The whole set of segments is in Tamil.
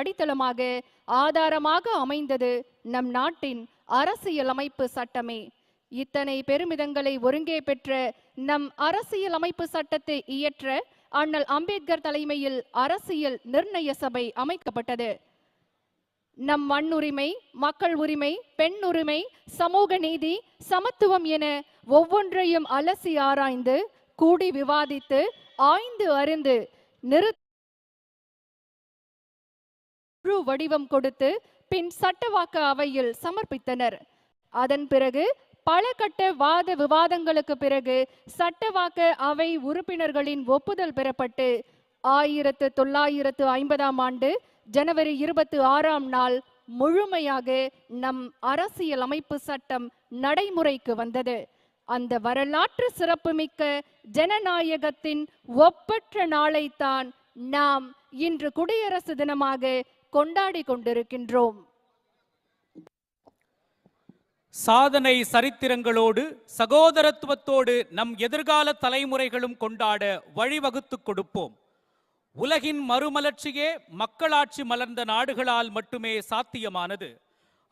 அடித்தளமாக ஆதாரமாக அமைந்தது நம் நாட்டின் அரசியலமைப்பு சட்டமே. இத்தனை பெருமிதங்களை ஒருங்கே பெற்ற நம் அரசியலமைப்பு சட்டத்தை இயற்ற அண்ணல் அம்பேத்கர் தலைமையில் அரசியல் நிர்ணய சபை அமைக்கப்பட்டது. நம் மண்ணுரிமை, மக்கள் உரிமை, பெண் உரிமை, சமூக நீதி, சமத்துவம் என ஒவ்வொன்றையும் அலசி ஆராய்ந்து கூடி விவாதித்து ஆய்ந்து அறிந்து வடிவம் கொடுத்து பின் சட்டவாக்க அவையில் சமர்ப்பித்தனர். அதன் பிறகு பல கட்ட வாத விவாதங்களுக்கு பிறகு சட்டவாக்க அவை உறுப்பினர்களின் ஒப்புதல் பெறப்பட்டு 1950ஆம் ஆண்டு ஜனவரி 26ஆம் நாள் முழுமையாக நம் அரசியல் அமைப்பு சட்டம் நடைமுறைக்கு வந்தது. அந்த வரலாற்று சிறப்புமிக்க ஜனநாயகத்தின் ஒப்பற்ற நாளைத்தான் நாம் இன்று குடியரசு தினமாக கொண்டாடி கொண்டிருக்கின்றோம். சாதனை சரித்திரங்களோடு சகோதரத்துவத்தோடு நம் எதிர்கால தலைமுறைகளும் கொண்டாட வழிவகுத்து கொடுப்போம். உலகின் மறுமலர்ச்சியே மக்களாட்சி மலர்ந்த நாடுகளால் மட்டுமே சாத்தியமானது.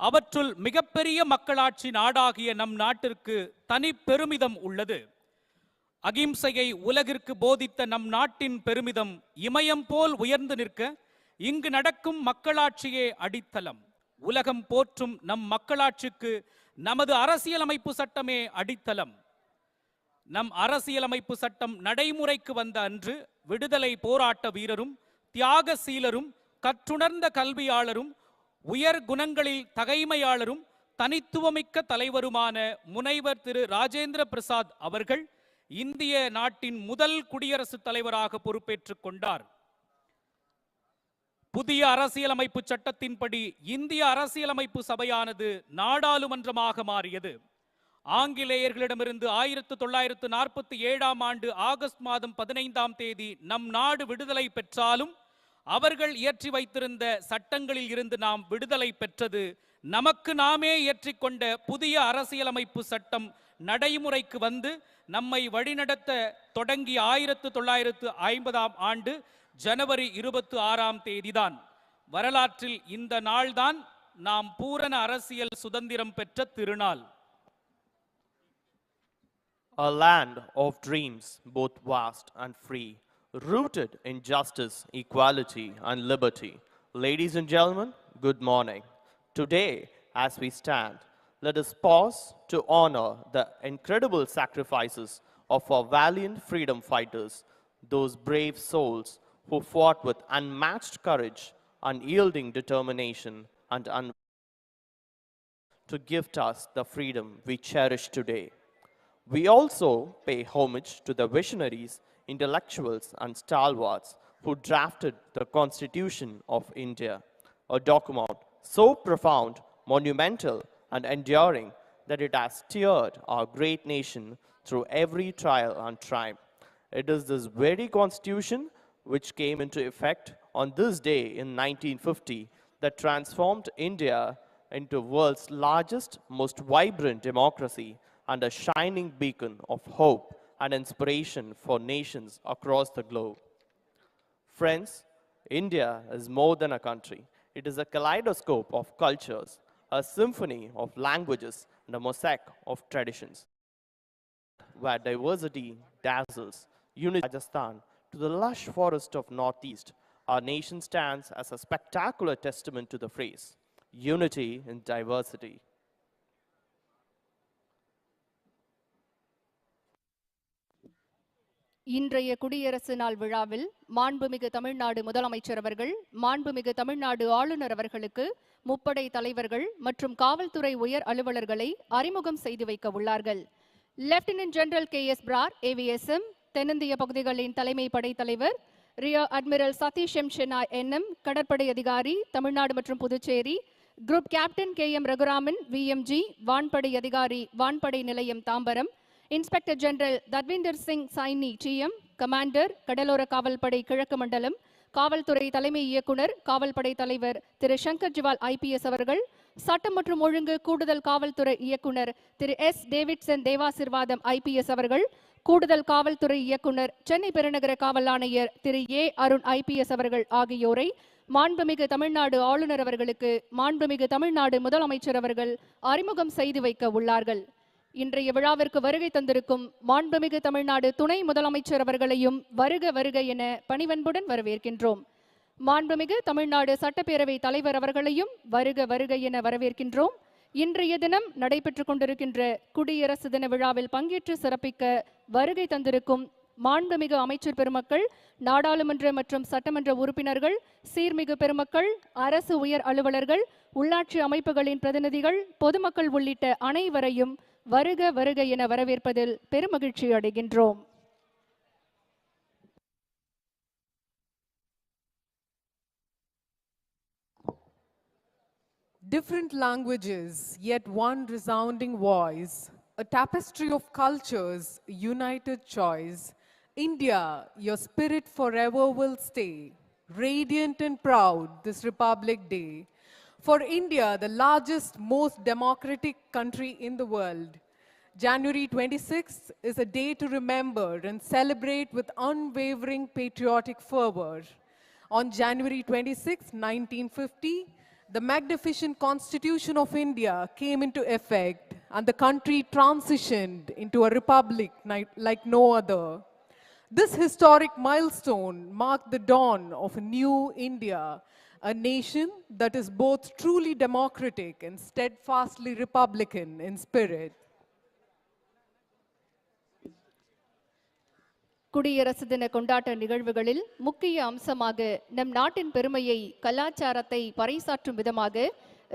அவற்றுள் மிகப்பெரிய மக்களாட்சி நாடாகிய நம் நாட்டிற்கு தனி பெருமிதம் உள்ளது. அகிம்சையை உலகிற்கு போதித்த நம் நாட்டின் பெருமிதம் இமயம் போல் உயர்ந்து நிற்க இங்கு நடக்கும் மக்களாட்சியே அடித்தளம். உலகம் போற்றும் நம் மக்களாட்சிக்கு நமது அரசியலமைப்பு சட்டமே அடித்தளம். நம் அரசியலமைப்பு சட்டம் நடைமுறைக்கு வந்த அன்று விடுதலை போராட்ட வீரரும் தியாகசீலரும் கற்றுணர்ந்த கல்வியாளரும் உயர் குணங்களில் தகைமையாளரும் தனித்துவமிக்க தலைவருமான முனைவர் திரு ராஜேந்திர பிரசாத் அவர்கள் இந்திய நாட்டின் முதல் குடியரசுத் தலைவராக பொறுப்பேற்றுக் கொண்டார். புதிய அரசியலமைப்பு சட்டத்தின்படி இந்திய அரசியலமைப்பு சபையானது நாடாளுமன்றமாக மாறியது. ஆங்கிலேயர்களிடமிருந்து 1947ஆம் ஆண்டு ஆகஸ்ட் மாதம் 15ஆம் தேதி நம் நாடு விடுதலை பெற்றாலும் அவர்கள் இயற்றி வைத்திருந்த சட்டங்களில் இருந்து நாம் விடுதலை பெற்றது நமக்கு நாமே இயற்றிக்கொண்ட புதிய அரசியலமைப்பு சட்டம் நடைமுறைக்கு வந்து நம்மை வழிநடத்த தொடங்கி 1950ஆம் ஆண்டு ஜனவரி 26ஆம் தேதிதான். வரலாற்றில் இந்த நாள்தான் நாம் பூரண அரசியல் சுதந்திரம் பெற்ற திருநாள். A land of dreams, both vast and free, rooted in justice, equality, and liberty. Ladies and gentlemen, good morning. Today, as we stand, let us pause to honor the incredible sacrifices of our valiant freedom fighters, those brave souls who fought with unmatched courage, unyielding determination, and to gift us the freedom we cherish today. We also pay homage to the visionaries, intellectuals, and stalwarts who drafted the Constitution of India, a document so profound, monumental, and enduring that it has steered our great nation through every trial and triumph. It is this very Constitution which came into effect on this day in 1950 that transformed India into the world's largest, most vibrant democracy and a shining beacon of hope and inspiration for nations across the globe. Friends, India is more than a country. It is a kaleidoscope of cultures, a symphony of languages, and a mosaic of traditions. Where diversity dazzles, unity Rajasthan to the lush forest of Northeast, our nation stands as a spectacular testament to the phrase, unity in diversity. இன்றைய குடியரசு நாள் விழாவில் மாண்புமிகு தமிழ்நாடு முதலமைச்சர் அவர்கள், மாண்புமிகு தமிழ்நாடு ஆளுநர் அவர்களுக்கு முப்படை தலைவர்கள் மற்றும் காவல்துறை உயர் அலுவலர்களை அறிமுகம் செய்து வைக்க உள்ளார்கள். Lieutenant general KS Brar AVSM, தென்னிந்திய பகுதிகளின் தலைமை படைத்தலைவர் rear admiral Satish M. Shenoy NM, கடற்படை அதிகாரி தமிழ்நாடு மற்றும் Puducherry, group captain KM Raghuraman VMG, வான்படை அதிகாரி வான்படை நிலையம் Tambaram, inspector general Tatvinder Singh Saini TM, commander கடலோர காவல்படை கிழக்கு மண்டலம், காவல்துறை தலைமை இயக்குனர் காவல்படை தலைவர் திரு சங்கர் ஜிவால் IPS அவர்கள், சட்டம் மற்றும் ஒழுங்கு கூடுதல் காவல்துறை இயக்குனர் திரு S. டேவிட்சன் தேவாசிர்வாதம் IPS அவர்கள், கூடுதல் காவல்துறை இயக்குனர் சென்னை பெருநகர காவல் ஆணையர் திரு A. அருண் IPS அவர்கள் ஆகியோரை மாண்புமிகு தமிழ்நாடு ஆளுநர் அவர்களுக்கு மாண்புமிகு தமிழ்நாடு முதலமைச்சர் அவர்கள் அறிமுகம் செய்து வைக்க உள்ளார்கள். இன்றைய விழாவிற்கு வருகை தந்திருக்கும் மாண்புமிகு தமிழ்நாடு துணை முதலமைச்சர் அவர்களையும் வருக வருக என பணிவன்புடன் வரவேற்கின்றோம். மாண்புமிகு தமிழ்நாடு சட்டப்பேரவை தலைவர் அவர்களையும் வருக வருக என வரவேற்கின்றோம். இன்றைய தினம் நடைபெற்றுக் கொண்டிருக்கின்ற குடியரசு தின விழாவில் பங்கேற்று சிறப்பிக்க வருகை தந்திருக்கும் மாண்புமிகு அமைச்சர் பெருமக்கள், நாடாளுமன்ற மற்றும் சட்டமன்ற உறுப்பினர்கள், சீர்மிகு பெருமக்கள், அரசு உயர் அலுவலர்கள், உள்ளாட்சி அமைப்புகளின் பிரதிநிதிகள், பொதுமக்கள் உள்ளிட்ட அனைவரையும் வருக வருக என வரவேற்பதில் பெருமகிழ்ச்சி அடைகின்றோம். Different languages, yet one resounding voice, a tapestry of cultures, united choice. India, your spirit forever will stay, radiant and proud this Republic Day. For India, the largest, most democratic country in the world, January 26th is a day to remember and celebrate with unwavering patriotic fervor. On January 26, 1950, the magnificent Constitution of India came into effect and the country transitioned into a republic like no other. This historic milestone marked the dawn of a new India, a nation that is both truly democratic and steadfastly republican in spirit. குடியரசு தின கொண்டாட்ட நிகழ்வுகளில் முக்கிய அம்சமாக நம் நாட்டின் பெருமையை, கலாச்சாரத்தை பறைசாற்றும் விதமாக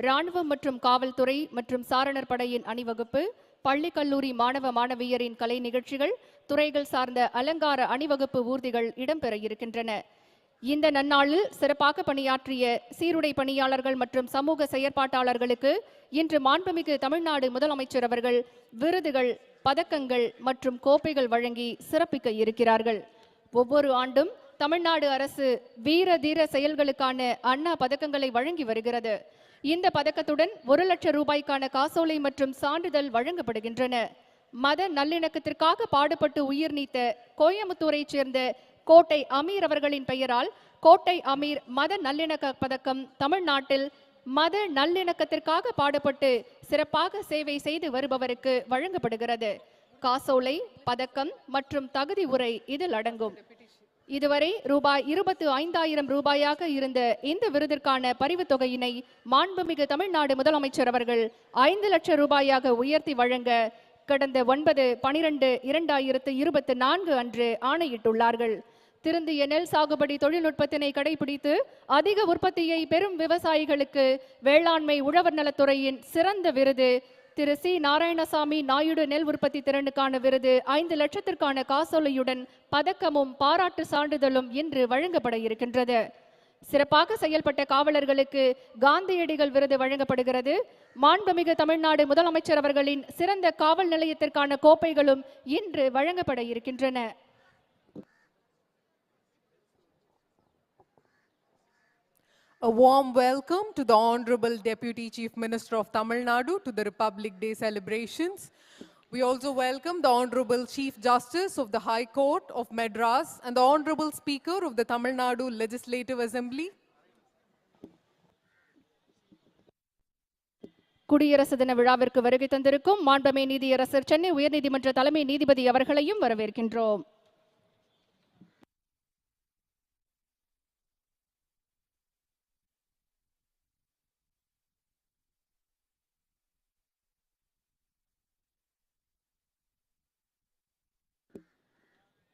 இராணுவம் மற்றும் காவல்துறை மற்றும் சாரணர் படையின் அணிவகுப்பு, பள்ளி கல்லூரி மாணவ மாணவியரின் கலை நிகழ்ச்சிகள், துறைகள் சார்ந்த அலங்கார அணிவகுப்பு ஊர்திகள் இடம்பெற இருக்கின்றன. இந்த நன்னாளில் சிறப்பாக பணியாற்றிய சீருடை பணியாளர்கள் மற்றும் சமூக செயற்பாட்டாளர்களுக்கு இன்று மாண்புமிகு தமிழ்நாடு முதலமைச்சர் அவர்கள் விருதுகள், பதக்கங்கள் மற்றும் கோப்பைகள் வழங்கி சிறப்பிக்க இருக்கிறார்கள். ஒவ்வொரு ஆண்டும் தமிழ்நாடு அரசு வீர தீர செயல்களுக்கான அண்ணா பதக்கங்களை வழங்கி வருகிறது. இந்த பதக்கத்துடன் 1 லட்சம் ரூபாய்க்கான காசோலை மற்றும் சான்றிதழ் வழங்கப்படுகின்றன. மத நல்லிணக்கத்திற்காக பாடுபட்டு உயிர் நீத்த கோயம்புத்தூரைச் சேர்ந்த கோட்டை அமீர் அவர்களின் பெயரால் கோட்டை அமீர் மத நல்லிணக்க பதக்கம் தமிழ்நாட்டில் மத நல்லிணக்கத்திற்காக பாடுபட்டு சிறப்பாக சேவை செய்து வருபவருக்கு வழங்கப்படுகிறது. காசோலை, பதக்கம் மற்றும் தகுதி உரை இதில் அடங்கும். இதுவரை ரூபாய் 25,000 ரூபாயாக இருந்த இந்த விருதிற்கான பரிவுத் தொகையினை மாண்புமிகு தமிழ்நாடு முதலமைச்சர் அவர்கள் 5 லட்சம் ரூபாயாக உயர்த்தி வழங்க கடந்த 9/12/2024 அன்று ஆணையிட்டுள்ளார்கள். திருந்திய நெல் சாகுபடி தொழில்நுட்பத்தினை கடைபிடித்து அதிக உற்பத்தியை பெறும் விவசாயிகளுக்கு வேளாண்மை உழவர் நலத்துறையின் சிறந்த விருது, திரு சி நாராயணசாமி நாயுடு நெல் உற்பத்தி திறனுக்கான விருது, 5 லட்சத்திற்கான காசோலையுடன் பதக்கமும் பாராட்டு சான்றிதழும் இன்று வழங்கப்பட இருக்கின்றது. சிறப்பாக செயல்பட்ட காவலர்களுக்கு காந்தியடிகள் விருது வழங்கப்படுகிறது. மாண்புமிகு தமிழ்நாடு முதலமைச்சர் அவர்களின் சிறந்த காவல் நிலையத்திற்கான கோப்பைகளும் இன்று வழங்கப்பட இருக்கின்றன. A warm welcome to the Honorable Deputy Chief Minister of Tamil Nadu to the Republic Day celebrations. We also welcome the Honorable Chief Justice of the High Court of Madras and the Honorable Speaker of the Tamil Nadu Legislative Assembly. குடியரசு தின விழாவிற்கு வருகை தந்திருக்கும் மாண்புமிகு நீதியரசர் சென்னை உயர்நீதிமன்ற தலைமை நீதிபதி அவர்களையும் வரவேற்கின்றோம்.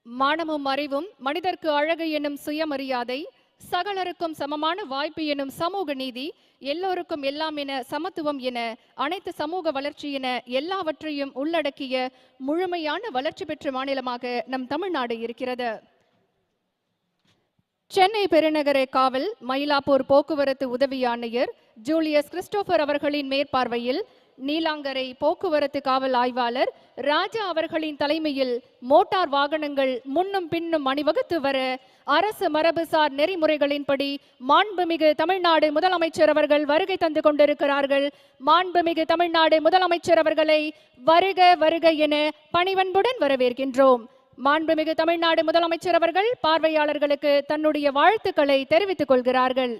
மானமும் அறிவும் மனிதர்க்கு அழகு எனும் சுயமரியாதை, சகலருக்கும் சமமான வாய்ப்பு எனும் சமூக நீதி, எல்லோருக்கும் எல்லாம் என சமத்துவம் என அனைத்து சமூக வளர்ச்சி என எல்லாவற்றையும் உள்ளடக்கிய முழுமையான வளர்ச்சி பெற்ற மாநிலமாக நம் தமிழ்நாடு இருக்கிறது. சென்னை பெருநகர காவல் மயிலாப்பூர் போக்குவரத்து உதவி ஆணையர் ஜூலியஸ் கிறிஸ்டோபர் அவர்களின் மேற்பார்வையில் நீலாங்கரை போக்குவரத்து காவல் ஆய்வாளர் ராஜா அவர்களின் தலைமையில் மோட்டார் வாகனங்கள் முன்னும் பின்னும் அணிவகுத்து வர அரசு மரபுசார் நெறிமுறைகளின்படி மாண்புமிகு தமிழ்நாடு முதலமைச்சர் அவர்கள் வருகை தந்து கொண்டிருக்கிறார்கள். மாண்புமிகு தமிழ்நாடு முதலமைச்சர் அவர்களை வருக வருக என பணிவன்புடன் வரவேற்கின்றோம். மாண்புமிகு தமிழ்நாடு முதலமைச்சர் அவர்கள் பார்வையாளர்களுக்கு தன்னுடைய வாழ்த்துக்களை தெரிவித்துக் கொள்கிறார்கள்.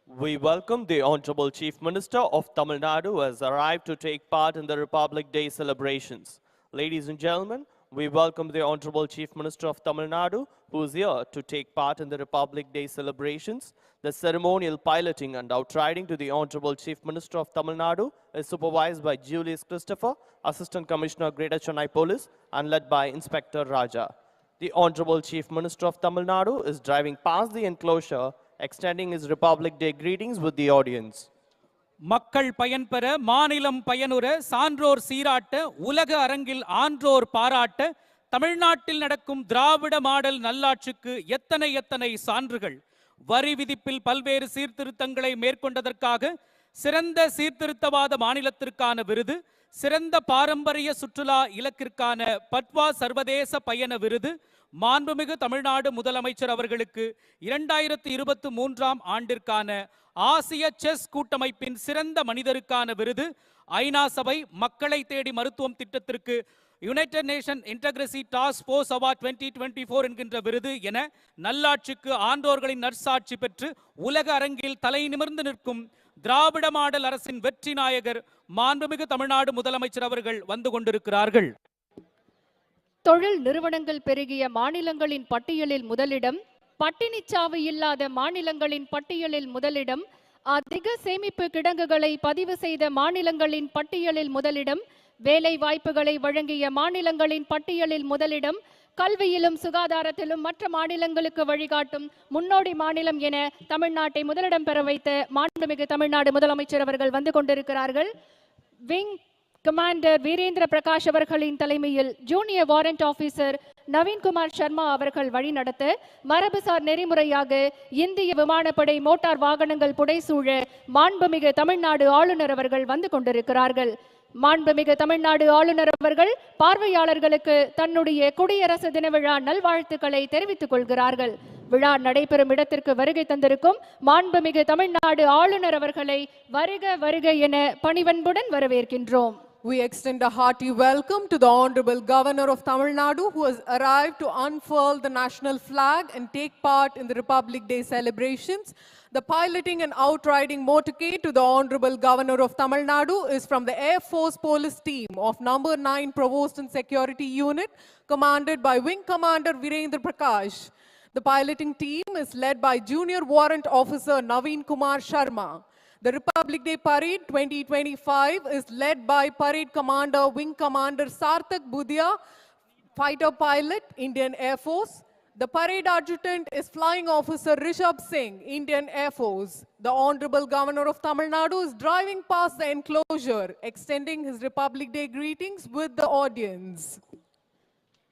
We welcome the Honorable Chief Minister of Tamil Nadu who has arrived to take part in the Republic Day celebrations. Ladies and gentlemen, we welcome the Honorable Chief Minister of Tamil Nadu who is here to take part in the Republic Day celebrations. The ceremonial piloting and outriding to the Honorable Chief Minister of Tamil Nadu is supervised by Julius Christopher, Assistant Commissioner Greater Chennai Police, and led by Inspector Raja. The Honorable Chief Minister of Tamil Nadu is driving past the enclosure, extending his Republic Day greetings with the audience. மக்கள் பயன்பெற மாநிலம் பயனுற சான்றோர் சீராட்ட உலக அரங்கில் ஆன்றோர் பாராட்ட தமிழ்நாட்டில் நடக்கும் திராவிட மாடல் நல்லாட்சிக்கு எத்தனை எத்தனை சான்றுகள். வரி விதிப்பில் பல்வேறு சீர்திருத்தங்களை மேற்கொண்டதற்காக சிறந்த சீர்திருத்தவாத மாநிலத்திற்கான விருது, சிறந்த பாரம்பரிய சுற்றுலா இலக்கிற்கான பட்வா சர்வதேச பயண விருது, மாண்புமிகு தமிழ்நாடு முதலமைச்சர் அவர்களுக்கு 2023ஆம் ஆண்டிற்கான ஆசிய செஸ் கூட்டமைப்பின் சிறந்த மனிதருக்கான விருது, ஐநா சபை மக்களை தேடி மருத்துவம் திட்டத்திற்கு united nation interagency task force award 2024 என்கின்ற விருது என நல்லாட்சிக்கு ஆண்டோர்களின் நற்சாட்சி பெற்று உலக அரங்கில் தலை நிமிர்ந்து நிற்கும் திராவிட மாடல் அரசின் வெற்றி நாயகர் மாண்புமிகு தமிழ்நாடு முதலமைச்சர் அவர்கள் வந்து கொண்டிருக்கிறார்கள். தொழில் நிறுவனங்கள் பெருகிய மாநிலங்களின் பட்டியலில் முதலிடம், பட்டினிச்சாவு இல்லாத மாநிலங்களின் பட்டியலில் முதலிடம், அதிக சேமிப்பு கிடங்குகளை பதிவு செய்த மாநிலங்களின் பட்டியலில் முதலிடம், வேலை வாய்ப்புகளை வழங்கிய மாநிலங்களின் பட்டியலில் முதலிடம், கல்வியிலும் சுகாதாரத்திலும் மற்ற மாநிலங்களுக்கு வழிகாட்டும் முன்னோடி மாநிலம் என தமிழ்நாட்டை முதலிடம் பெற வைத்த மாண்புமிகு தமிழ்நாடு முதலமைச்சர் அவர்கள் வந்து கொண்டிருக்கிறார்கள். விங் கமாண்டர் வீரேந்திர பிரகாஷ் அவர்களின் தலைமையில் junior warrant officer Naveenkumar Sharma அவர்கள் வழிநடத்த மரபுசார் நெறிமுறையாக இந்திய விமானப்படை மோட்டார் வாகனங்கள் புடைசூழ மாண்புமிகு தமிழ்நாடு ஆளுநர் அவர்கள் வந்து கொண்டிருக்கிறார்கள். மாண்புமிகு தமிழ்நாடு ஆளுநர் அவர்கள் பார்வையாளர்களுக்கு தன்னுடைய குடியரசு தின விழா நல்வாழ்த்துக்களை தெரிவித்துக் கொள்கிறார்கள். விழா நடைபெறும் இடத்திற்கு வருகை தந்திருக்கும் மாண்புமிகு தமிழ்நாடு ஆளுநர் அவர்களை வருக வருக என பணிவன்புடன் வரவேற்கின்றோம். We extend a hearty welcome to the Honorable Governor of Tamil Nadu who has arrived to unfurl the national flag and take part in the Republic Day celebrations. The piloting and outriding motorcade to the Honorable Governor of Tamil Nadu is from the Air Force Police Team of number 9 Provost and Security Unit commanded by Wing Commander Virendra Prakash. The piloting team is led by Junior Warrant Officer Naveen Kumar Sharma. The Republic Day Parade 2025 is led by Parade Commander Wing Commander Sarthak Budhia, Fighter Pilot, Indian Air Force. The Parade Adjutant is Flying Officer Rishabh Singh, Indian Air Force. The Honorable Governor of Tamil Nadu is driving past the enclosure, extending his Republic Day greetings with the audience.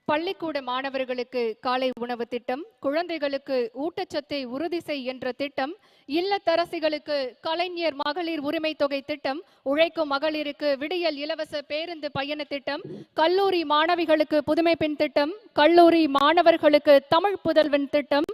பள்ளிக்கூட மாணவர்களுக்கு காலை உணவு திட்டம், குழந்தைகளுக்கு ஊட்டச்சத்தை உறுதி செய் என்ற திட்டம், இல்லத்தரசிகளுக்கு கலைஞர் மகளிர் உரிமை தொகை திட்டம், உழைக்கும் மகளிருக்கு விடியல் இலவச பேருந்து பயண திட்டம், கல்லூரி மாணவிகளுக்கு புதுமை பெண் திட்டம், கல்லூரி மாணவர்களுக்கு தமிழ் புதல்வன் திட்டம்,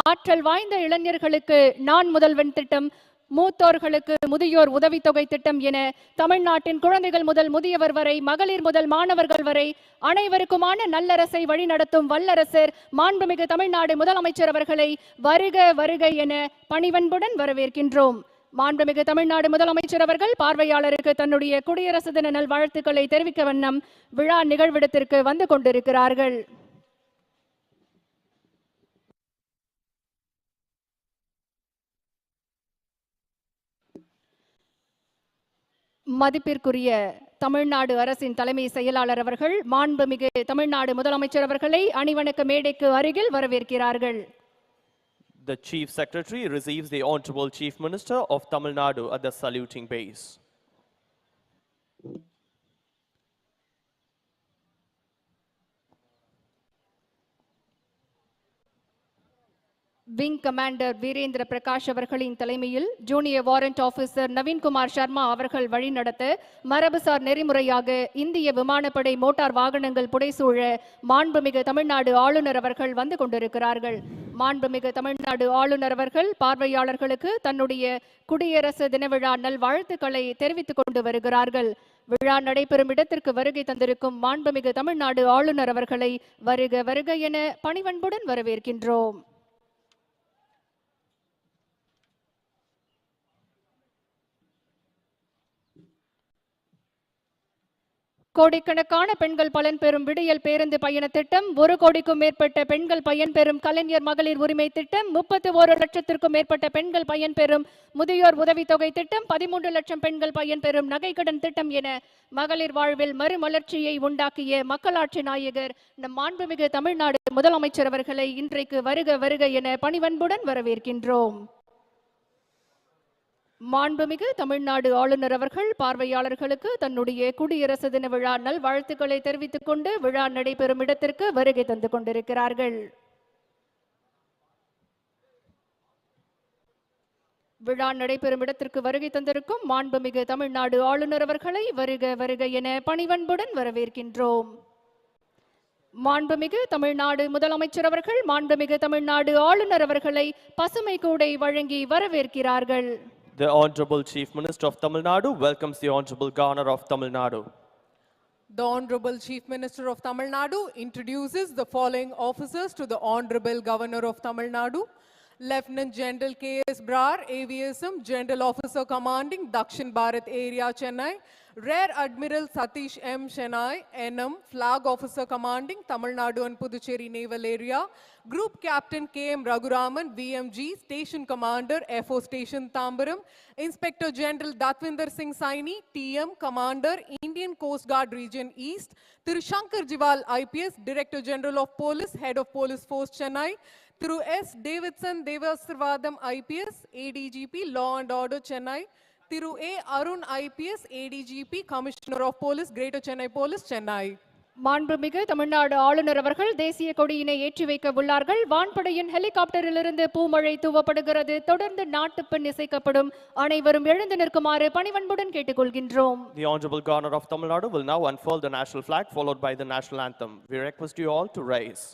ஆற்றல் வாய்ந்த இளைஞர்களுக்கு நான் முதல்வன் திட்டம், மூத்தோர்களுக்கு முதியோர் உதவித்தொகை திட்டம் என தமிழ்நாட்டின் குழந்தைகள் முதல் முதியவர் வரை, மகளிர் முதல் மாணவர்கள் வரை அனைவருக்குமான நல்லரசை வழிநடத்தும் வல்லரசர் மாண்புமிகு தமிழ்நாடு முதலமைச்சர் அவர்களை வருக வருக என பணிவன்புடன் வரவேற்கின்றோம். மாண்புமிகு தமிழ்நாடு முதலமைச்சர் அவர்கள் பார்வையாளருக்கு தன்னுடைய குடியரசு தின நல்வாழ்த்துக்களை தெரிவிக்க வண்ணம் விழா நிகழ்விடத்திற்கு வந்து கொண்டிருக்கிறார்கள். மதிப்பிற்குரிய தமிழ்நாடு அரசின் தலைமை செயலாளர் அவர்கள் மாண்புமிகு தமிழ்நாடு முதலமைச்சர் அவர்களை அணிவணக்க மேடைக்கு அருகில் வரவேற்கிறார்கள். The Chief Secretary receives the Honorable Chief Minister of Tamil Nadu at the saluting base. Wing commander Virendra Prakash அவர்களின் தலைமையில் junior warrant officer Naveenkumar Sharma அவர்கள் வழிநடத்த மரபுசார் நெறிமுறையாக இந்திய விமானப்படை மோட்டார் வாகனங்கள் புடைசூழ மாண்புமிகு தமிழ்நாடு ஆளுநர் அவர்கள் வந்து கொண்டிருக்கிறார்கள். மாண்புமிகு தமிழ்நாடு ஆளுநர் அவர்கள் பார்வையாளர்களுக்கு தன்னுடைய குடியரசு தின விழா நல்வாழ்த்துக்களை தெரிவித்துக் கொண்டு வருகிறார்கள். விழா நடைபெறும் இடத்திற்கு வருகை தந்திருக்கும் மாண்புமிகு தமிழ்நாடு ஆளுநர் அவர்களை வருக வருக என பணிவன்புடன் வரவேற்கின்றோம். கோடிக்கணக்கான பெண்கள் பலன் பெறும் விடியல் பேருந்து பயண திட்டம், 1 கோடிக்கும் மேற்பட்ட பெண்கள் பயன்பெறும் கலைஞர் மகளிர் உரிமை திட்டம், 31 லட்சத்திற்கும் மேற்பட்ட பெண்கள் பயன்பெறும் முதியோர் உதவித்தொகை திட்டம், 13 லட்சம் பெண்கள் பயன்பெறும் நகைக்கடன் திட்டம் என மகளிர் வாழ்வில் மறுமலர்ச்சியை உண்டாக்கிய மக்களாட்சி நாயகர் நம் மாண்புமிகு தமிழ்நாடு முதலமைச்சர் அவர்களை இன்றைக்கு வருக வருக என பணிவன்புடன் வரவேற்கின்றோம். மாண்புமிகு தமிழ்நாடு ஆளுநர் அவர்கள் பார்வையாளர்களுக்கு தன்னுடைய குடியரசு தின விழா நல்வாழ்த்துக்களை தெரிவித்துக் கொண்டு விழா நடைபெறும் இடத்திற்கு வருகை தந்து கொண்டிருக்கிறார்கள். விழா நடைபெறும் இடத்திற்கு வருகை தந்திருக்கும் மாண்புமிகு தமிழ்நாடு ஆளுநர் அவர்களை வருக வருக என பணிவன்புடன் வரவேற்கின்றோம். மாண்புமிகு தமிழ்நாடு முதலமைச்சர் அவர்கள் மாண்புமிகு தமிழ்நாடு ஆளுநர் அவர்களை பசுமை கூடை வழங்கி வரவேற்கிறார்கள். The Honorable Chief Minister of Tamil Nadu welcomes the Honorable Governor of Tamil Nadu. The Honorable Chief Minister of Tamil Nadu introduces the following officers to the Honorable Governor of Tamil Nadu. Lieutenant General K.S. Brar, AVSM, General Officer Commanding Dakshin Bharat Area, Chennai. Rear Admiral Satish M. Chennai, NM, Flag Officer Commanding Tamil Nadu and Puducherry Naval Area. Group Captain K.M. Raghuraman, VMG, Station Commander, FO Station Tambaram. Inspector General Datvinder Singh Saini, TM, Commander, Indian Coast Guard Region East. Thiru Shankar Jiwal, IPS, Director General of Police, Head of Police Force, Chennai. Thiru S. Davidson Devasarvadam, IPS, ADGP, Law and Order, Chennai. Thiru A. Arun, IPS, ADGP, Commissioner of Police, Greater Chennai Police, Chennai. மாண்புமிகு தமிழ்நாடு ஆளுநர் அவர்கள் தேசிய கொடியினை ஏற்றி வைக்க உள்ளார்கள். வான்படையின் ஹெலிகாப்டரிலிருந்து பூமழை தூவப்படுகிறது. தொடர்ந்து நாட்டுப்பெண் இசைக்கப்படும். அனைவரும் எழுந்து நிற்குமாறு பணிவன்புடன் கேட்டுக்கொள்கின்றோம். The Honorable Governor of Tamil Nadu will now unfurl the national flag followed by the national anthem. We request you all to rise.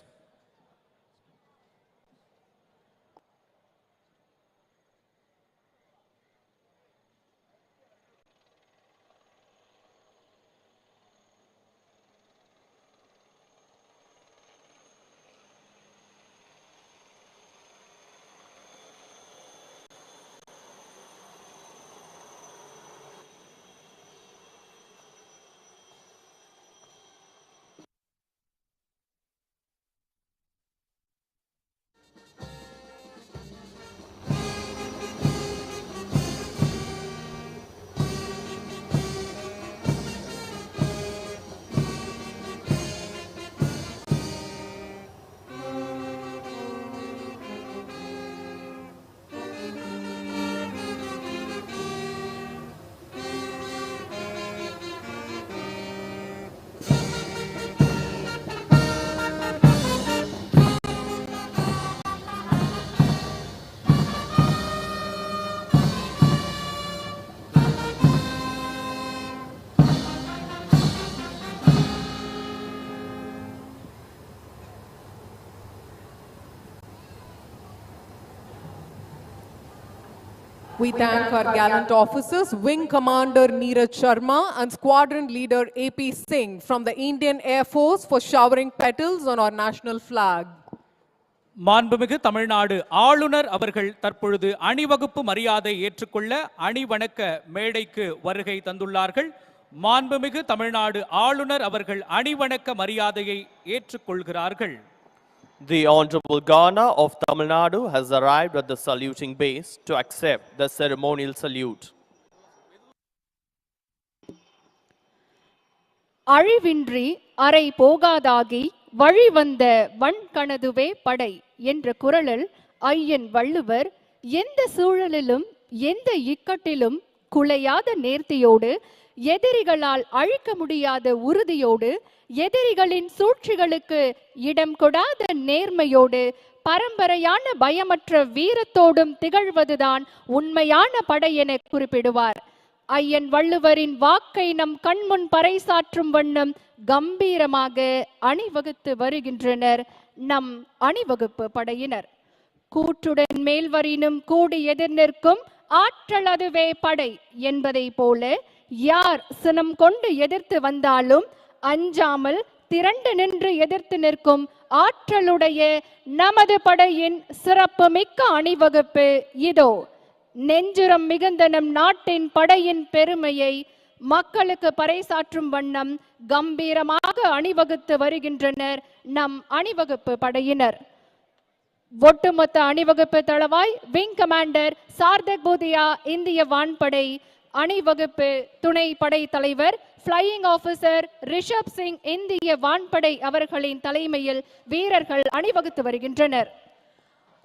We thank our gallant officers, Wing Commander Neeraj Sharma and Squadron Leader AP Singh from the Indian Air Force for showering petals on our national flag. மாண்புமிகு தமிழ்நாடு ஆளுநர் அவர்கள் தற்பொழுது அணிவகுப்பு மரியாதை ஏற்றுக்கொள்ள அணிவணக்க மேடைக்கு வருகை தந்துள்ளார்கள். மாண்புமிகு தமிழ்நாடு ஆளுநர் அவர்கள் அணிவணக்க மரியாதையை ஏற்றுக்கொள்கிறார்கள். The Honorable Governor of Tamil Nadu has arrived at the saluting base to accept the ceremonial salute. அழிவின்றி அறை போகாதாகி வழிவந்த வன்கணதுவே படை என்ற குரலில் ஐயன் வள்ளுவர் எந்த சூழலிலும் எந்த இக்கட்டிலும் குலையாத நேர்த்தியோடு எதிரிகளால் அழிக்க முடியாத உறுதியோடு எதிரிகளின் சூழ்ச்சிகளுக்கு இடம் கொடாத நேர்மையோடு பரம்பரையான பயமற்ற வீரத்தோடும் திகழ்வதுதான் உண்மையான படை என குறிப்பிடுவார். ஐயன் வள்ளுவரின் வாக்கை நம் கண்முன் பறைசாற்றும் வண்ணம் கம்பீரமாக அணிவகுத்து வருகின்றனர் நம் அணிவகுப்பு படையினர். கூற்றுடன் மேல்வரினும் கூடி எதிர் நிற்கும் ஆற்றல் அதுவே படை என்பதை போல யார் சினம் கொண்டு எதிர்த்து வந்தாலும் அஞ்சாமல் திரண்டு நின்று எதிர்த்து நிற்கும் ஆற்றலுடைய நமது படையின் சிறப்பு மிக்க அணிவகுப்பு இதோ. நெஞ்சுரம் மிகுந்த நம் நாட்டின் படையின் பெருமையை மக்களுக்கு பறைசாற்றும் வண்ணம் கம்பீரமாக அணிவகுத்து வருகின்றனர் நம் அணிவகுப்பு படையினர். ஒட்டுமொத்த அணிவகுப்பு தளவாய் விங் கமாண்டர் சார்தக் பூதியா இந்திய வான்படை, அணிவகுப்பு துணை படை தலைவர் ஃப்ளையிங் ஆபீசர் ரிஷப் சிங் இந்திய வான்படை அவர்களின் தலைமையில் வீரர்கள் அணிவகுத்து வருகின்றனர்.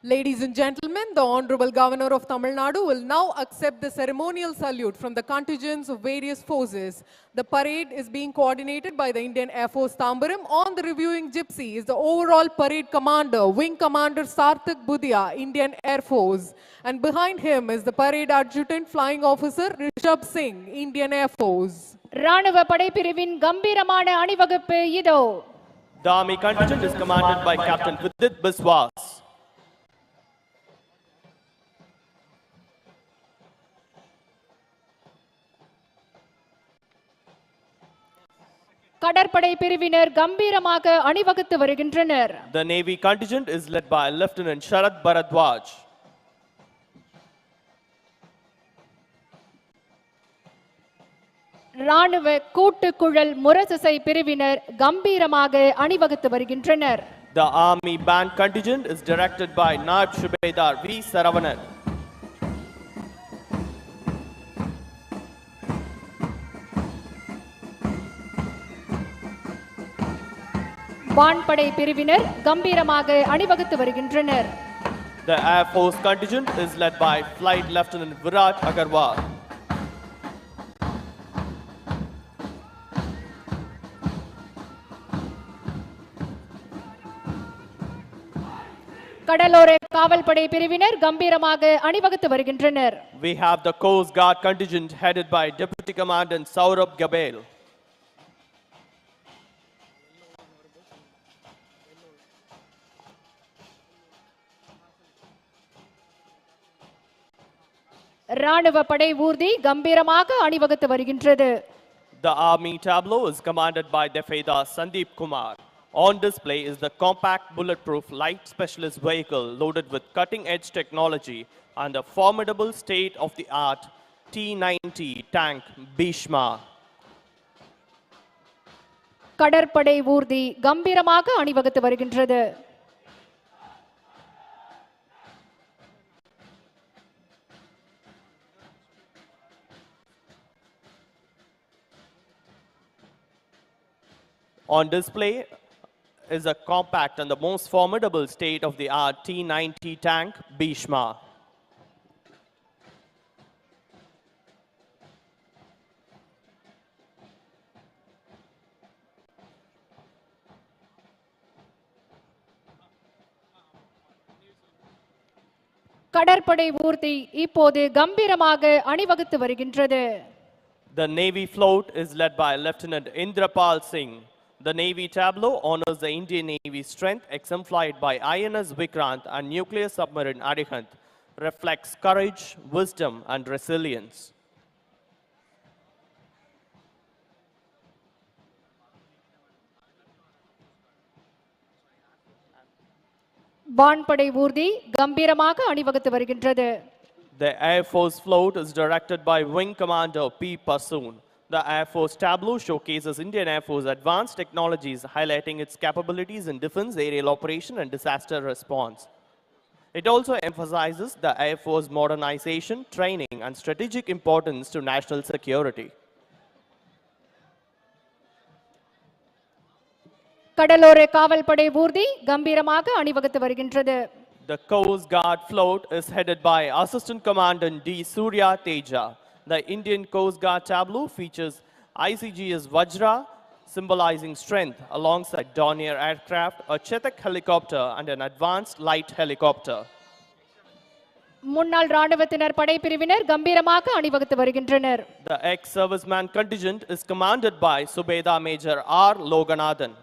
Ladies and gentlemen, the Honorable Governor of Tamil Nadu will now accept the ceremonial salute from the contingents of various forces. The parade is being coordinated by the Indian Air Force Tambaram. On the reviewing gypsy is the overall parade commander, Wing Commander Sarthak Budia, Indian Air Force. And behind him is the parade adjutant, Flying Officer Rishabh Singh, Indian Air Force. ராணுவ படைப்பிரிவின் கம்பீரமான அணிவகுப்பு இதோ. The army contingent is commanded by Captain Vidit Biswas. கடற்படை பிரிவினர் கம்பீரமாக அணிவகுத்து வருகின்றனர். The Navy contingent is led by Lieutenant Sharad Bharadwaj. ராணுவ கூட்டுக்குழல் முரசிசை பிரிவினர் கம்பீரமாக அணிவகுத்து வருகின்றனர். The Army Band contingent is directed by Naib Shubedar V. Saravanan. வான்படை பிரிவினர் கம்பீரமாக அணிவகுத்து வருகின்றனர். The Air Force contingent is led by Flight Lieutenant Virat Agarwal. கடலோர காவல்படை பிரிவினர் கம்பீரமாக அணிவகுத்து வருகின்றனர். We have the Coast Guard contingent headed by Deputy Commandant Saurabh Gabel. ராணுவ படை ஊர்தி கம்பீரமாக அணிவகுத்து வருகின்றது. The Army tableau is commanded by Defeda Sandeep Kumar. On display is the compact bulletproof light specialist vehicle loaded with cutting-edge technology and a formidable state-of-the-art T-90 tank Bhishma. கடற்படை ஊர்தி கம்பீரமாக அணிவகுத்து வருகின்றது. On display is a compact and the most formidable state-of-the-art T-90 tank Bhishma. கடற்படை ஊர்தி இப்போது கம்பீரமாக அணிவகுத்து வருகின்றது. The Navy float is led by Lieutenant Indrapal Singh. The Navy tableau honors the Indian Navy's strength exemplified by INS Vikrant and nuclear submarine Arihant, reflects courage, wisdom and resilience. வான்படை ஊர்தி கம்பீரமாக அணிவகுத்து வருகின்றது. The Air Force float is directed by Wing Commander P. Pasoon. The Air Force tableau showcases Indian Air Force advanced technologies, highlighting its capabilities in defense, aerial operation, and disaster response. It also emphasizes the Air Force modernization, training, and strategic importance to national security. கடலோர காவல்படை ஊர்தி கம்பீரமாக அணிவகுத்து வருகின்றது. The Coast Guard float is headed by Assistant Commandant D. Surya Teja. The Indian Coast Guard tableau features ICGS Vajra, symbolizing strength, alongside Dornier aircraft, a Chetak helicopter, and an advanced light helicopter. முன்னாள் ராணுவத்தினர் படைப்பிரிவினர் கம்பீரமாக அணிவகுத்து வருகின்றனர். The ex-serviceman contingent is commanded by Subedar Major R. Loganathan.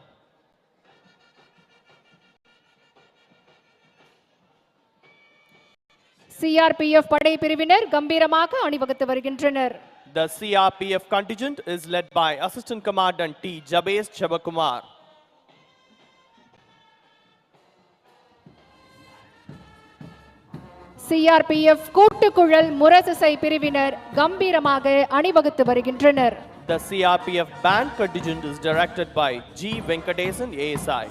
CRPF படைப்பிரிவினர் கம்பீரமாக அணிவகுத்து வருகின்றனர். The CRPF contingent is led by Assistant Commandant T. Jabez Chabakumar. CRPF கூட்டுக்குழல் முரசிசை பிரிவினர் கம்பீரமாக அணிவகுத்து வருகின்றனர். The CRPF band contingent is directed by G. Venkatesan, ASI.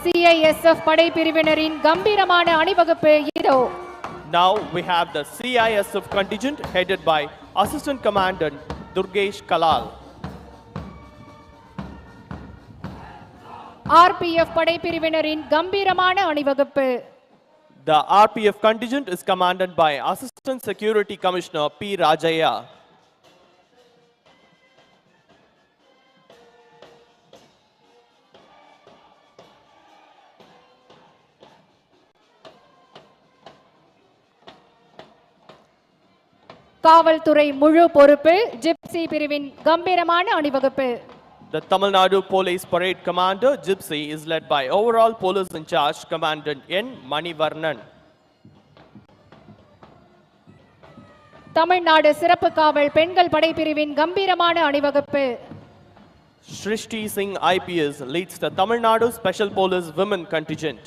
CISF படைப்பிரிவினரின் கம்பீரமான அணிவகுப்பு இதோ. Now we have the CISF contingent headed by Assistant Commandant Durgesh Kalal. RPF படைப்பிரிவினரின் கம்பீரமான அணிவகுப்பு. The RPF contingent is commanded by Assistant Security Commissioner P. Rajaya. காவல்துறை முழு பொறுப்பு ஜிப்சி பிரிவின் கம்பீரமான அணிவகுப்பு. The Tamil Nadu Police Parade Commander Gypsy is led by Overall Police in Charge Commandant N. Manivarnan. Tamil Nadu சிறப்பு காவல் பெண்கள் படைப்பிரிவின் கம்பீரமான அணிவகுப்பு. Shrishti Singh IPS leads the Tamil Nadu Special Police Women Contingent.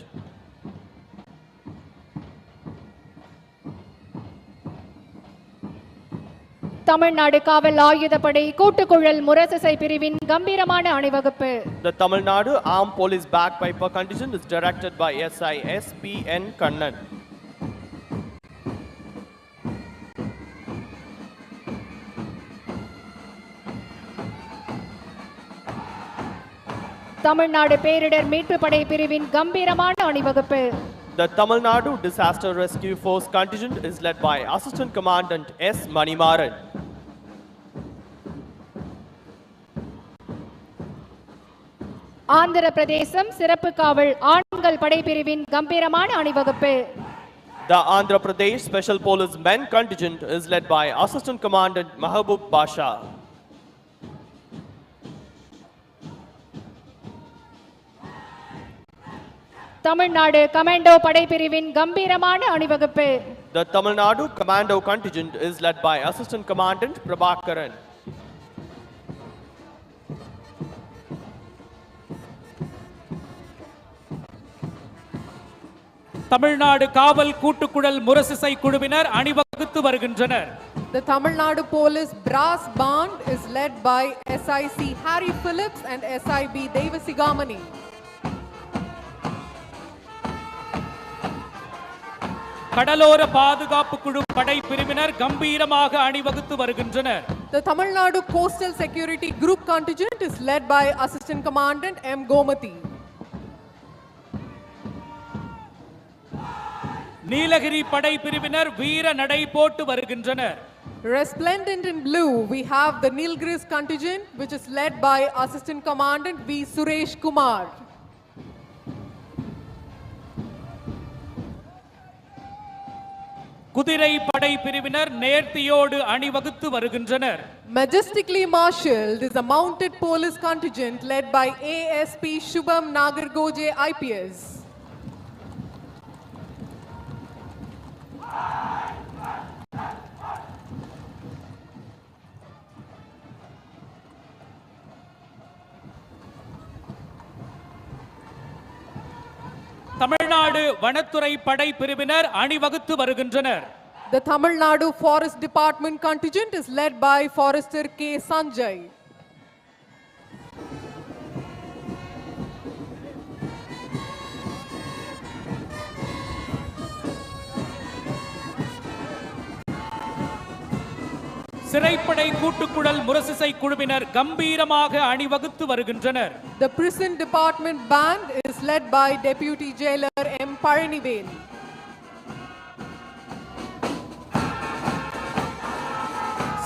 Tamil Nadu காவல் ஆயுதப்படை கூட்டுக்குழல் முரசிசை பிரிவின் கம்பீரமான அணிவகுப்பு. The Tamil Nadu Armed Police Bagpiper Contingent is directed by SI SPN Kannan. Tamil Nadu பேரிடர் மீட்பு படை பிரிவின் கம்பீரமான அணிவகுப்பு. The Tamil Nadu Disaster Rescue Force Contingent is led by Assistant Commandant S. Manimaran. Andhra பிரதேசம் சிறப்பு காவல் ஆண்கள் படைப்பிரிவின் கம்பீரமான அணிவகுப்பு. The Andhra Pradesh Special Police Men Contingent is led by Assistant Commandant Mahabub Basha. Tamil Nadu commando படைப்பிரிவின் கம்பீரமான அணிவகுப்பு. The Tamil Nadu Commando Contingent is led by Assistant Commandant Prabhakaran. Tamil Nadu காவல் கூட்டுக்குழல் முரசிசை குழுவினர் அணிவகுத்து வருகின்றனர். The Tamil Nadu Police Brass Band is led by SIC Harry Phillips and SIB Devasigamani. கடலோர பாதுகாப்பு குழு படைப்பிரிவினர் கம்பீரமாக அணிவகுத்து வருகின்றனர். The Tamil Nadu Coastal Security Group Contingent is led by Assistant Commandant M. Gomati. Nilgiri படைப்பிரிவினர் வீர நடை போட்டு வருகின்றனர். Resplendent in blue, we have the Nilgiris contingent, which is led by Assistant Commandant V. Suresh Kumar. குதிரை படைப்பிரிவினர் நேர்த்தியோடு அணிவகுத்து வருகின்றனர். Majestically marshaled is the mounted police contingent led by ASP Shubham Nagargoje IPS. Tamil Nadu வனத்துறை படைப்பிரிவினர் அணிவகுத்து வருகின்றனர். The Tamil Nadu Forest Department contingent is led by Forester K. Sanjay. சிறைப்படை கூட்டுக்குழல் முரசிசை குழுவினர் கம்பீரமாக அணிவகுத்து வருகின்றனர். The Prison Department Band is led by Deputy Jailer M. Paranivel.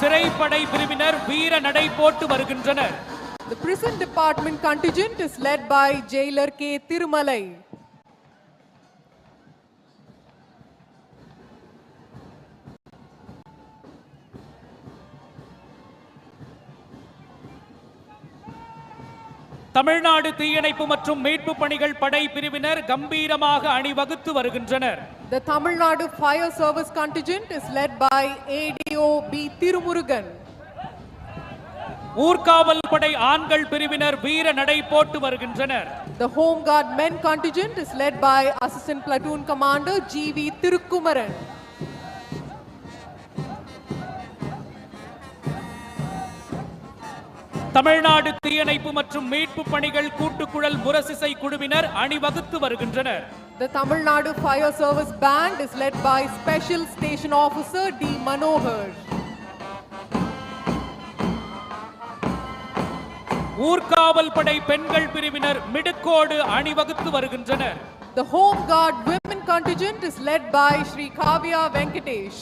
சிறைப்படை பிரிவினர் வீர நடை போட்டு வருகின்றனர். The Prison Department contingent is led by Jailer K. Tirumalai. Tamil Nadu தீயணைப்பு மற்றும் மீட்பு பணிகள் படை பிரிவினர் கம்பீரமாக அணிவகுத்து வருகின்றனர். The Tamil Nadu Fire Service contingent is led by ADO B. Tirumurugan. ஊர்காவல் படை ஆண்கள் பிரிவினர் வீர நடை போட்டு வருகின்றனர். The Home Guard men contingent is led by Assistant Platoon Commander G.V. Thirukkumaran. Tamil Nadu தீயணைப்பு மற்றும் மீட்பு பணிகள் கூட்டுக்குழல் முரசிசை குழுவினர் அணிவகுத்து வருகின்றனர். The Tamil Nadu Fire Service Band is led by Special Station Officer D. Manohar. ஊர்காவல் படை பெண்கள் பிரிவினர் மிடுக்கோடு அணிவகுத்து வருகின்றனர். The Home Guard women contingent is led by Shri Kavya Venkatesh.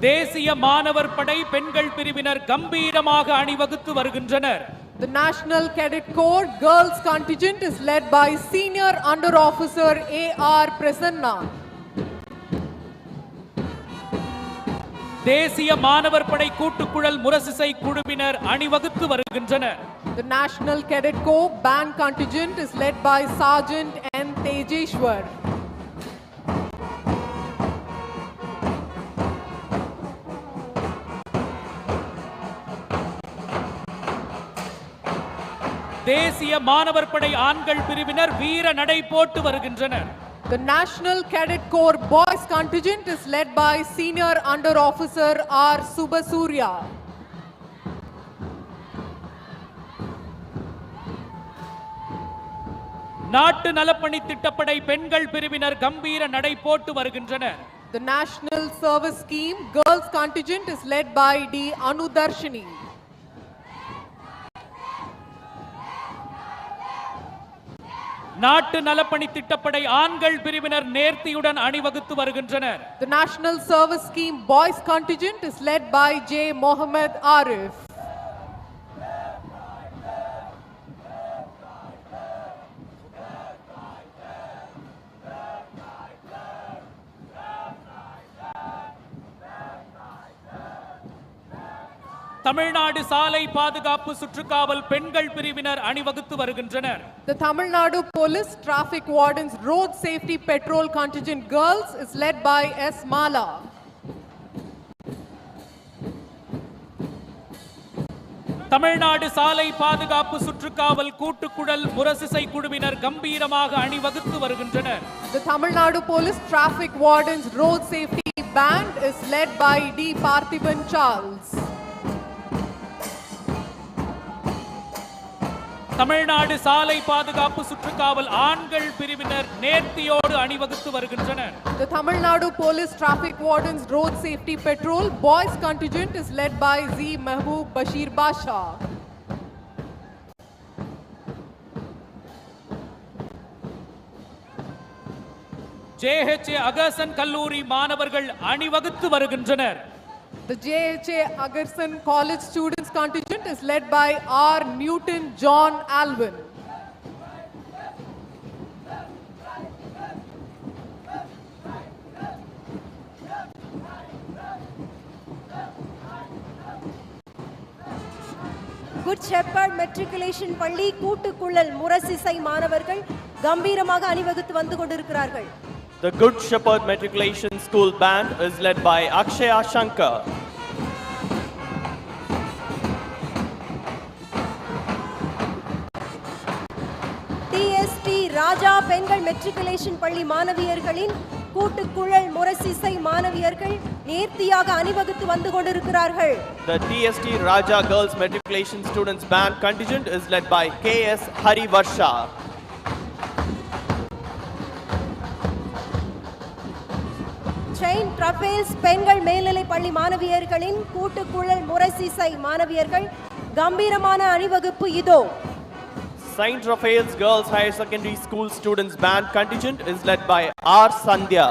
தேசிய மாணவர் படை பெண்கள் பிரிவினர் கம்பீரமாக அணிவகுத்து வருகின்றனர். The National Cadet Corps girls contingent is led by Senior Under Officer A.R. Prasanna. தேசிய மாணவர் படை கூட்டுக்குழல் முரசிசை குழுவினர் அணிவகுத்து வருகின்றனர். The National Cadet Corps band contingent is led by Sergeant N. Tejeshwar. தேசிய மாணவர் படை ஆண்கள் பிரிவினர் வீர நடை போட்டு வருகின்றனர். The National Cadet Corps boys contingent is led by Senior Under Officer R. Subbasurya. நாட்டு நலப்பணி திட்டப்படை பெண்கள் பிரிவினர் கம்பீர நடை போட்டு வருகின்றனர். The National Service Scheme girls contingent is led by D. Anudarshini. நாட்டு நலப்பணி திட்டப்படை ஆண்கள் பிரிவினர் நேர்த்தியுடன் அணிவகுத்து வருகின்றனர். The National Service Scheme boys contingent is led by J. Mohammed Arif. Tamil Nadu சாலை பாதுகாப்பு சுற்றுக்காவல் பெண்கள் பிரிவினர் அணிவகுத்து வருகின்றனர். The Tamil Nadu Police Traffic Wardens Road Safety Patrol Contingent Girls is led by S. Mala. Tamil Nadu சாலை பாதுகாப்பு சுற்றுக்காவல் கூட்டுக்குழல் முரசிசை குழுவினர் கம்பீரமாக அணிவகுத்து வருகின்றனர். The Tamil Nadu Police Traffic Wardens Road Safety Band is led by D. Parthiban Charles. Tamil Nadu சாலை பாதுகாப்பு சுற்றுக்காவல் ஆண்கள் பிரிவினர் நேர்த்தியோடு அணிவகுத்து வருகின்றனர். The Tamil Nadu Police Traffic Wardens Road Safety Patrol boys contingent is led by Z. Mehboob Bashir Basha. JHA அகர்சன் கல்லூரி மாணவர்கள் அணிவகுத்து வருகின்றனர். The JHA Agarsan College Students Contingent is led by R. Newton John Alvin. Good Shepherd Matriculation பள்ளி கூட்டுக்குழல் முரசிசை மாணவர்கள் கம்பீரமாக அணிவகுத்து வந்து கொண்டிருக்கிறார்கள். The Good Shepherd Matriculation School Band is led by Akshaya Shankar. TST ராஜா பெண்கள் மெட்ரிகுலேஷன் பள்ளி மாணவியர்களின் கூட்டுக்குழல் முரசிசை மாணவியர்கள் நேர்த்தியாக அணிவகுத்து வந்து கொண்டிருக்கிறார்கள். The TST Raja Girls Matriculation Students Band contingent is led by KS Harivarsha. Saint Raphael's பெண்கள் மேல்நிலை பள்ளி மாணவியர்களின் கூட்டுக்குழல் முரசிசை மாணவியர்கள் கம்பீரமான அணிவகுப்பு இதோ. Saint Raphael's Girls Higher Secondary School Students Band contingent is led by R. Sandhya.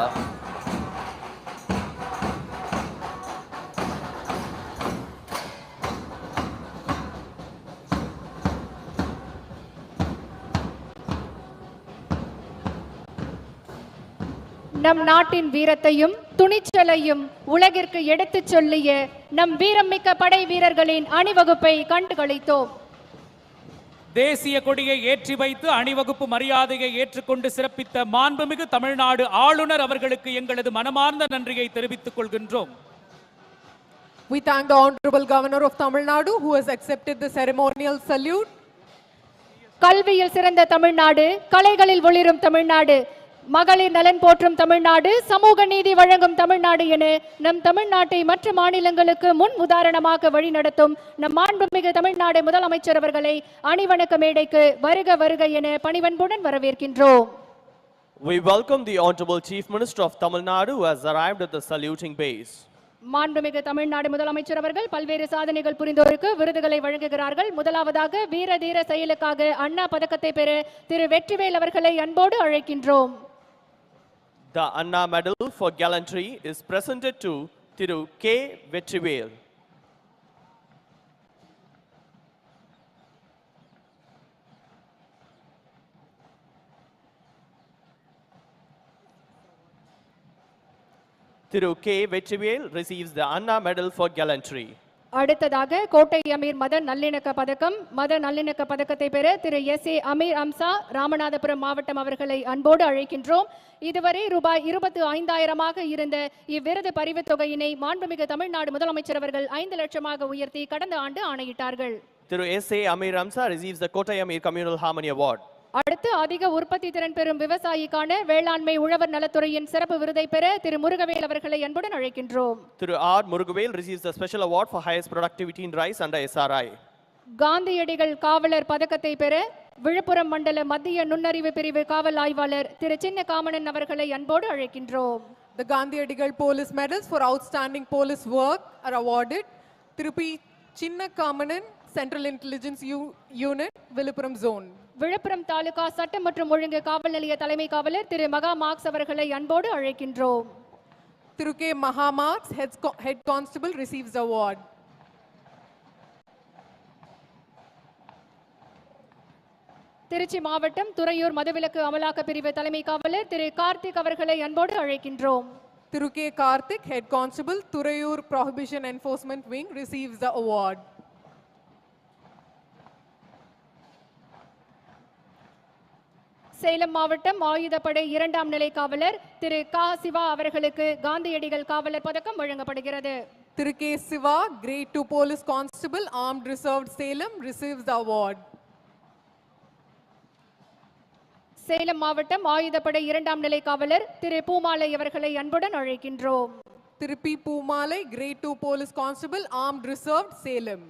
நம் நாட்டின் வீரத்தையும் துணிச்சலையும் உலகிற்கு எடுத்துச் சொல்லிய நம் வீரமிக்க படை வீரர்களின் அணிவகுப்பை கண்டுகளித்தோம். தேசிய கொடியை ஏற்றி வைத்து அணிவகுப்பு மரியாதையை ஏற்றுக்கொண்டு சிறப்பித்த மாண்புமிகு தமிழ்நாடு ஆளுநர் அவர்களுக்கு எங்களது மனமார்ந்த நன்றியை தெரிவித்துக் கொள்கின்றோம். We thank the Honorable Governor of Tamil Nadu who has accepted the ceremonial salute. கல்வியில் சிறந்த தமிழ்நாடு, கலைகளில் ஒளிரும் தமிழ்நாடு, மகளிர் நலன் போற்றும் தமிழ்நாடு, சமூக நீதி வழங்கும் தமிழ்நாடு என நம் தமிழ்நாட்டை மற்ற மாநிலங்களுக்கு முன் உதாரணமாக வழிநடத்தும் நம் மாண்புமிகு தமிழ்நாடு முதலமைச்சர் அவர்களை அணிவணக்க மேடைக்கு வருக வருக என பணிவன்புடன் வரவேற்கின்றோம். We welcome the Honorable Chief Minister of Tamil Nadu who has arrived at the saluting base. மாண்புமிகு தமிழ்நாடு முதலமைச்சர் அவர்கள் பல்வேறு சாதனைகள் புரிந்தோருக்கு விருதுகளை வழங்குகிறார்கள். முதலாவதாக வீர தீர செயலுக்காக அண்ணா பதக்கத்தை பெற திரு வெற்றிவேல் அவர்களை அன்போடு அழைக்கின்றோம். The Anna Medal for Gallantry is presented to Thiru K. Vetrivel. Thiru K. Vetrivel receives the Anna Medal for Gallantry. அடுத்ததாக கோட்டை அமீர் மத நல்லிணக்க பதக்கம், மத நல்லிணக்க பதக்கத்தை பெற திரு SA அமீர் அம்சா ராமநாதபுரம் மாவட்டம் அவர்களை அன்போடு அழைக்கின்றோம். இதுவரை ரூபாய் 25,000 இருந்த இவ்விருது பரிவுத் தொகையினை மாண்புமிகு தமிழ்நாடு முதலமைச்சர் அவர்கள் 5 லட்சமாக உயர்த்தி கடந்த ஆண்டு ஆணையிட்டார்கள். Thiru SA Amir Amsa receives the Kottai Amir Communal Harmony Award. அடுத்து அதிக உற்பத்தி திறன் பெறும் விவசாயிக்கான வேளாண்மை உழவர் நலத்துறையின் சிறப்பு விருதை பெற திரு முருகவேல் அவர்களை அன்புடன் அழைக்கின்றோம். Thiru R. Murugavel receives the special award for highest productivity in rice under SRI. காந்தியடிகள் காவலர் பதக்கத்தை பெற விழுப்புரம் மண்டல மத்திய நுண்ணறிவு பிரிவு காவல் ஆய்வாளர் திரு சின்ன காமனன் அவர்களை அன்போடு அழைக்கின்றோம். The Gandhiadigal Police Medals for outstanding police work are awarded. Thirupi Chinna Kamanan, Central Intelligence Unit, Viluppuram Zone. Villupuram taluka சட்டம் மற்றும் ஒழுங்கு காவல் நிலைய தலைமை காவலர் திரு மகா மார்க்ஸ் அவர்களை அன்போடு அழைக்கின்றோம். Thiru K. Maha Marks, Head Constable, receives the award. Trichy மாவட்டம் துறையூர் மதுவிலக்கு அமலாக்க பிரிவு தலைமை காவலர் திரு கார்த்திக் அவர்களை அன்போடு அழைக்கின்றோம். Thiru K. Karthik, Head Constable, Thurayur Prohibition Enforcement Wing, receives the award. Salem மாவட்டம் ஆயுதப்படை 2ஆம் நிலை காவலர் திரு கா சிவா அவர்களுக்கு காந்தியடிகள் காவலர் பதக்கம் வழங்கப்படுகிறது. Thiru K. Siva, Grade 2 Police Constable, Armed Reserved Salem, receives the award. Salem மாவட்டம் ஆயுதப்படை 2ஆம் நிலை காவலர் திரு பூமாலை அவர்களை அன்புடன் அழைக்கின்றோம். Thiru P. Poomalai, Grade 2 Police Constable, Armed Reserved Salem.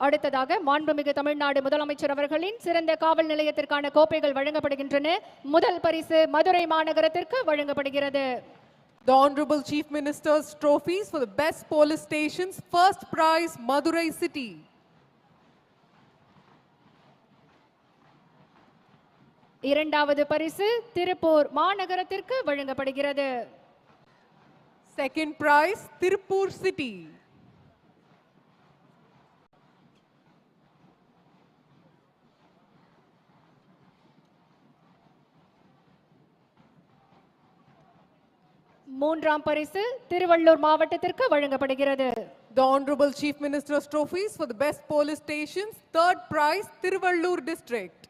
அடுத்ததாக மாண்புமிகு தமிழ்நாடு முதலமைச்சர் அவர்களின் சிறந்த காவல் நிலையத்திற்கான கோப்பைகள் வழங்கப்படுகின்றன. முதல் பரிசு மதுரை மாநகரத்திற்கு வழங்கப்படுகிறது. The Honorable Chief Minister's trophies for the best police stations. First prize, Madurai City. இரண்டாவது பரிசு திருப்பூர் மாநகரத்திற்கு வழங்கப்படுகிறது. Second prize, Tirupur City. மூன்றாம் பரிசு திருவள்ளூர் மாவட்டத்திற்கு வழங்கப்படுகிறது. The Honorable Chief Minister's trophies for the best police stations. Third prize, Tiruvallur District.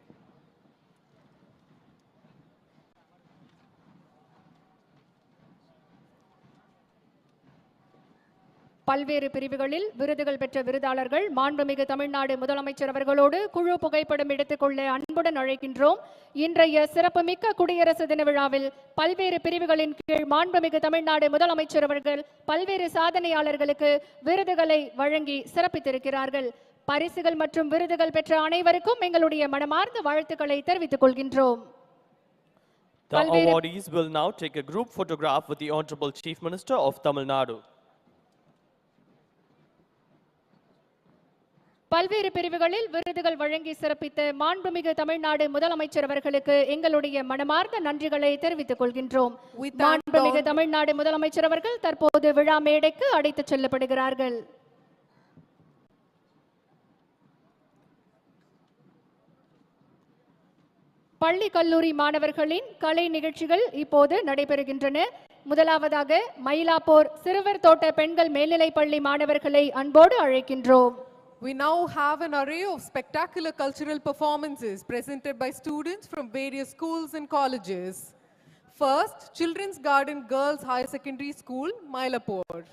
பல்வேறு பிரிவுகளில் விருதுகள் பெற்ற விருதாளர்கள் மாண்புமிகு தமிழ்நாடு முதலமைச்சர் அவர்களோடு குழு புகைப்படம் எடுத்துக்கொள்ள அன்புடன் அழைக்கின்றோம். இன்றைய சிறப்புமிக்க குடியரசு தின விழாவில் பல்வேறு பிரிவுகளின் கீழ் மாண்புமிகு தமிழ்நாடு முதலமைச்சர் அவர்கள் பல்வேறு சாதனையாளர்களுக்கு விருதுகளை வழங்கி சிறப்பித்திருக்கிறார்கள். பரிசுகள் மற்றும் விருதுகள் பெற்ற அனைவருக்கும் எங்களுடைய மனமார்ந்த வாழ்த்துக்களை தெரிவித்துக் கொள்கின்றோம். The awardees will now take a group photograph with the Honorable Chief Minister of Tamil Nadu. பல்வேறு பிரிவுகளில் விருதுகள் வழங்கி சிறப்பித்த மாண்புமிகு தமிழ்நாடு முதலமைச்சர் அவர்களுக்கு எங்களுடைய மனமார்ந்த நன்றிகளை தெரிவித்துக் கொள்கின்றோம். மாண்புமிகு தமிழ்நாடு முதலமைச்சர் அவர்கள் தற்போது விழா மேடைக்கு அழைத்துச் செல்லப்படுகிறார்கள். பள்ளி கல்லூரி மாணவர்களின் கலை நிகழ்ச்சிகள் இப்போது நடைபெறுகின்றன. முதலாவதாக மயிலாப்பூர் சிறுவர் தோட்ட பெண்கள் மேல்நிலைப் பள்ளி மாணவர்களை அன்போடு அழைக்கின்றோம். We now have an array of spectacular cultural performances presented by students from various schools and colleges. First, Children's Garden Girls Higher Secondary School, Mylapore.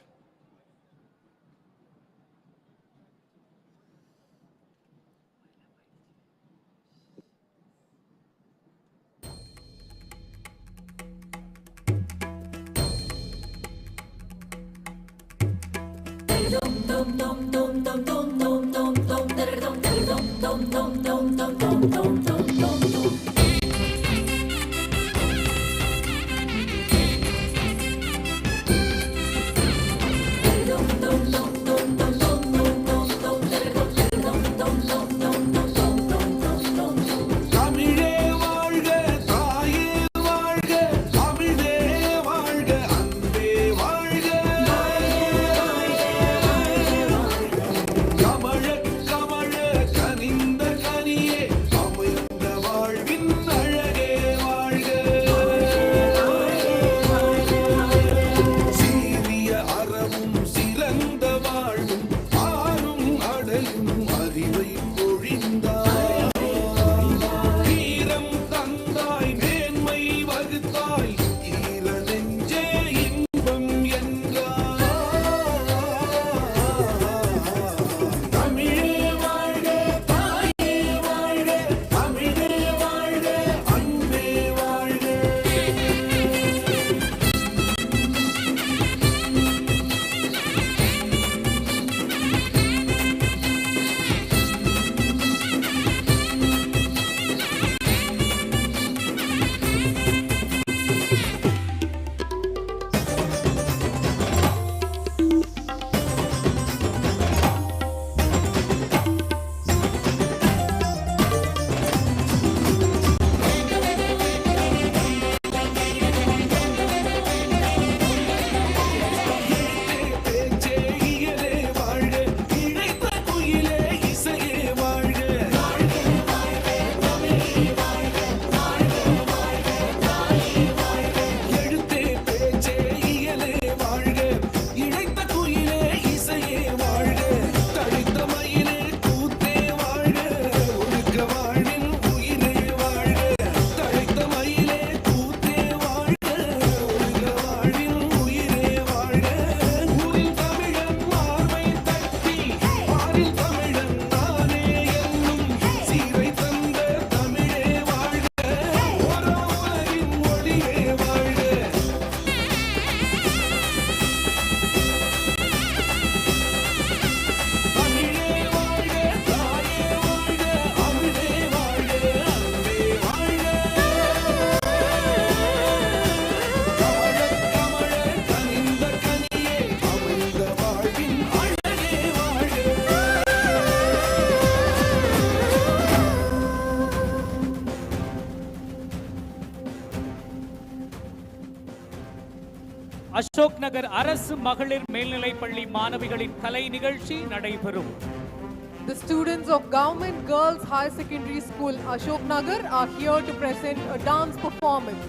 Ashok Nagar அரசு மகளிர் மேல்நிலைப் பள்ளி மாணவிகளின் கலை நிகழ்ச்சி நடைபெறும். The students of Government Girls Higher Secondary School, Ashok Nagar, are here to present a dance performance.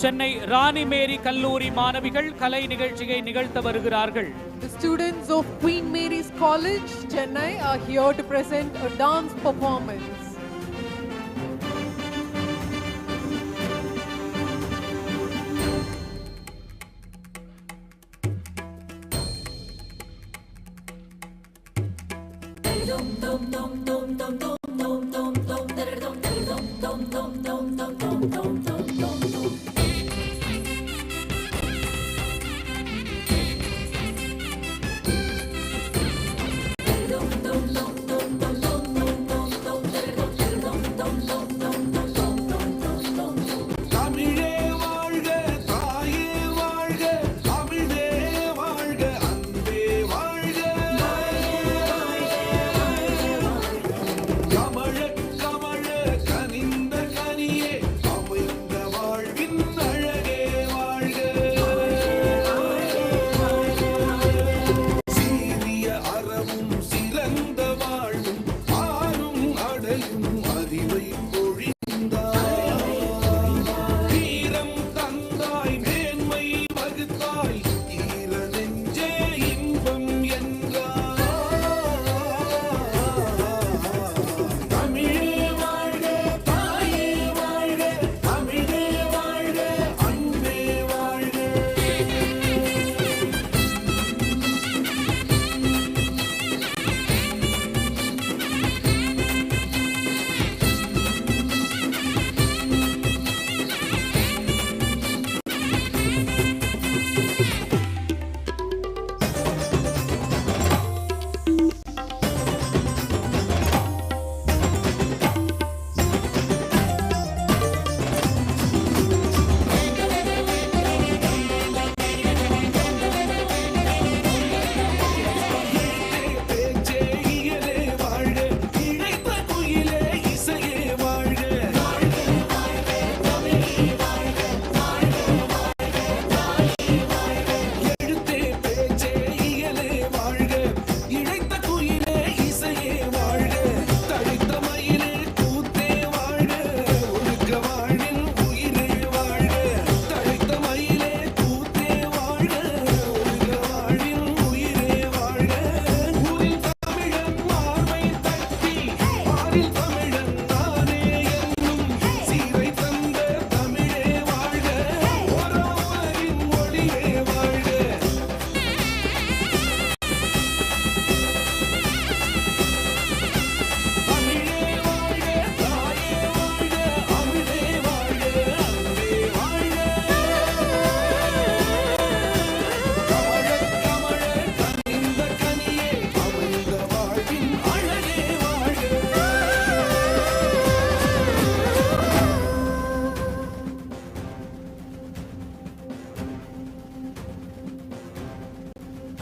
Chennai ராணி மேரி கல்லூரி மாணவிகள் கலை நிகழ்ச்சியை நிகழ்த்த வருகிறார்கள். The students of Queen Mary's College, Chennai are here to present a dance performance.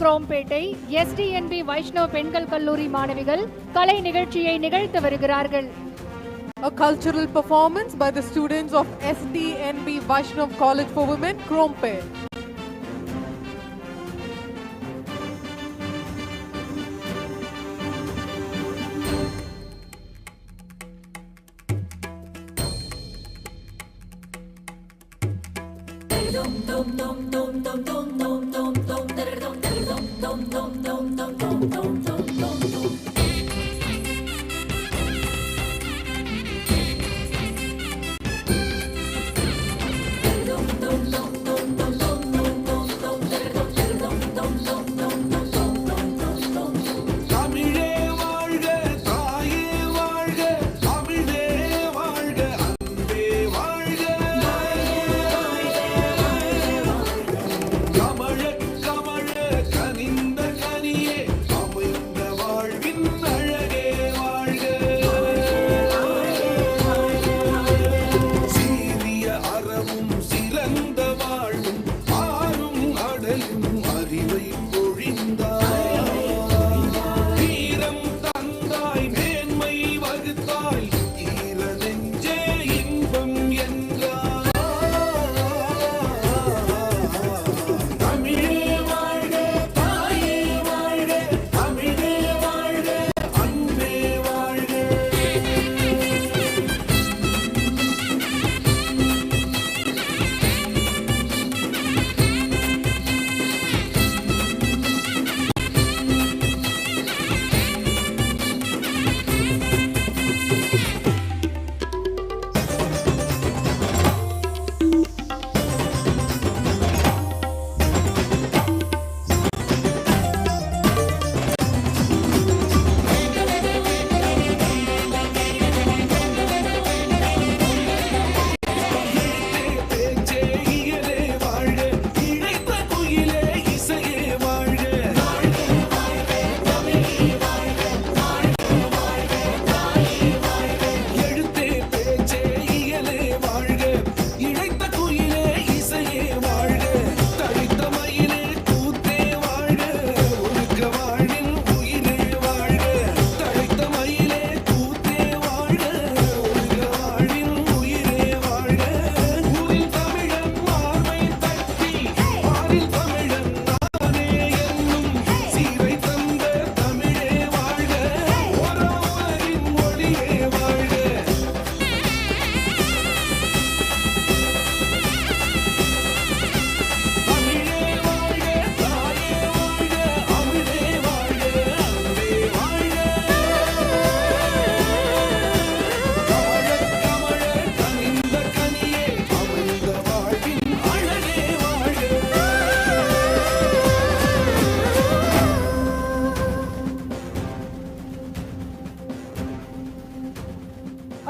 Chromepet SDNB Vaishnaw பெண்கள் கல்லூரி மாணவிகள் கலை நிகழ்ச்சியை நிகழ்த்த வருகிறார்கள். A cultural performance by the students of SDNB Vaishnav College for Women, Krompet.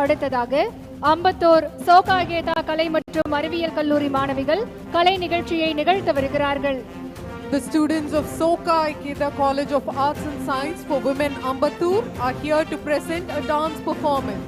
அடுத்ததாக அம்பத்தூர் சோகாகேதா கலை மற்றும் அறிவியல் கல்லூரி மாணவிகள் கலை நிகழ்ச்சியை நிகழ்த்த வருகிறார்கள். The students of Soka Ikeda College of Arts and Science for Women Ambattur are here to present a dance performance.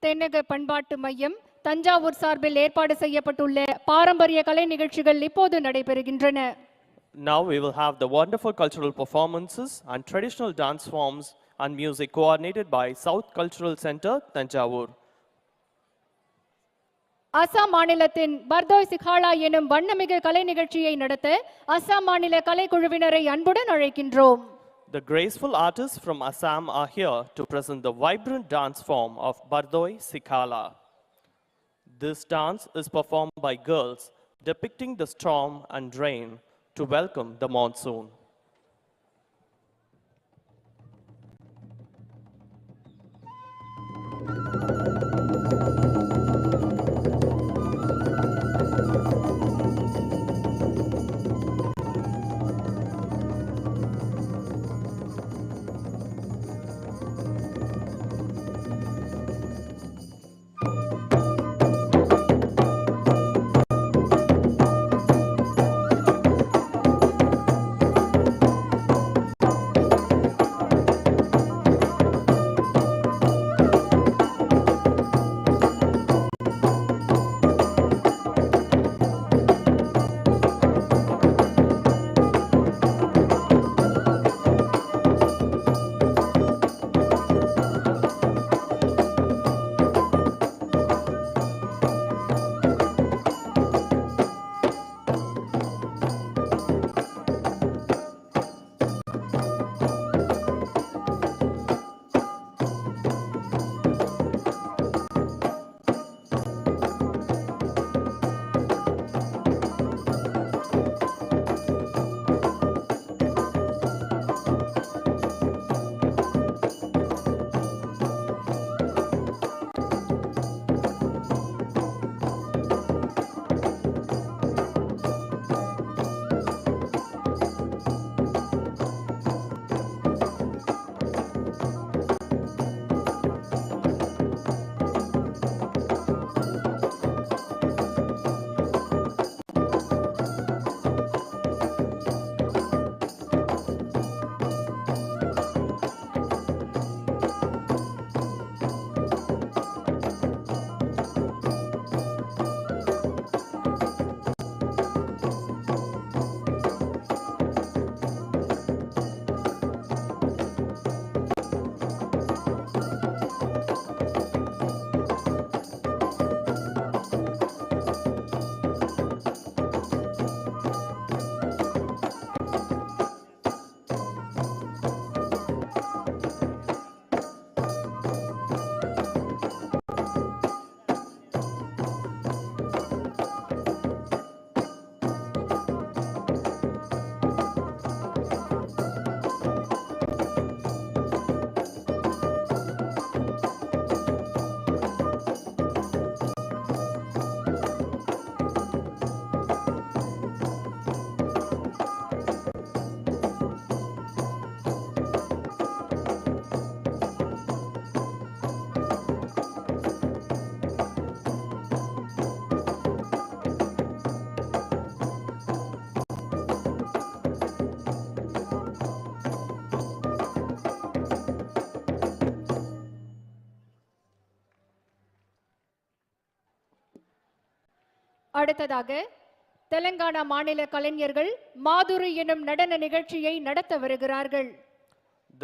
தென்னக பண்பாட்டு மையம் தஞ்சாவூர் சார்பில் ஏற்பாடு செய்யப்பட்டுள்ள பாரம்பரிய கலை நிகழ்ச்சிகள் இப்போது நடைபெறுகின்றன. Now we will have the wonderful cultural performances and traditional dance forms and music coordinated by South Cultural Center, Thanjavur. Assam மாநிலத்தின் பர்தோய் சிகாலா எனும் வண்ணமிகு கலை நிகழ்ச்சியை நடத்த அசாம் மாநில கலைக்குழுவினரை அன்புடன் அழைக்கின்றோம். The graceful artists from Assam are here to present the vibrant dance form of Bardoi Sikhala. This dance is performed by girls depicting the storm and rain to welcome the monsoon. அடுத்ததாக தெலங்கானா மாநில கலைஞர்கள் மாதுரி எனும் நடன நிகழ்ச்சியை நடத்த வருகிறார்கள்.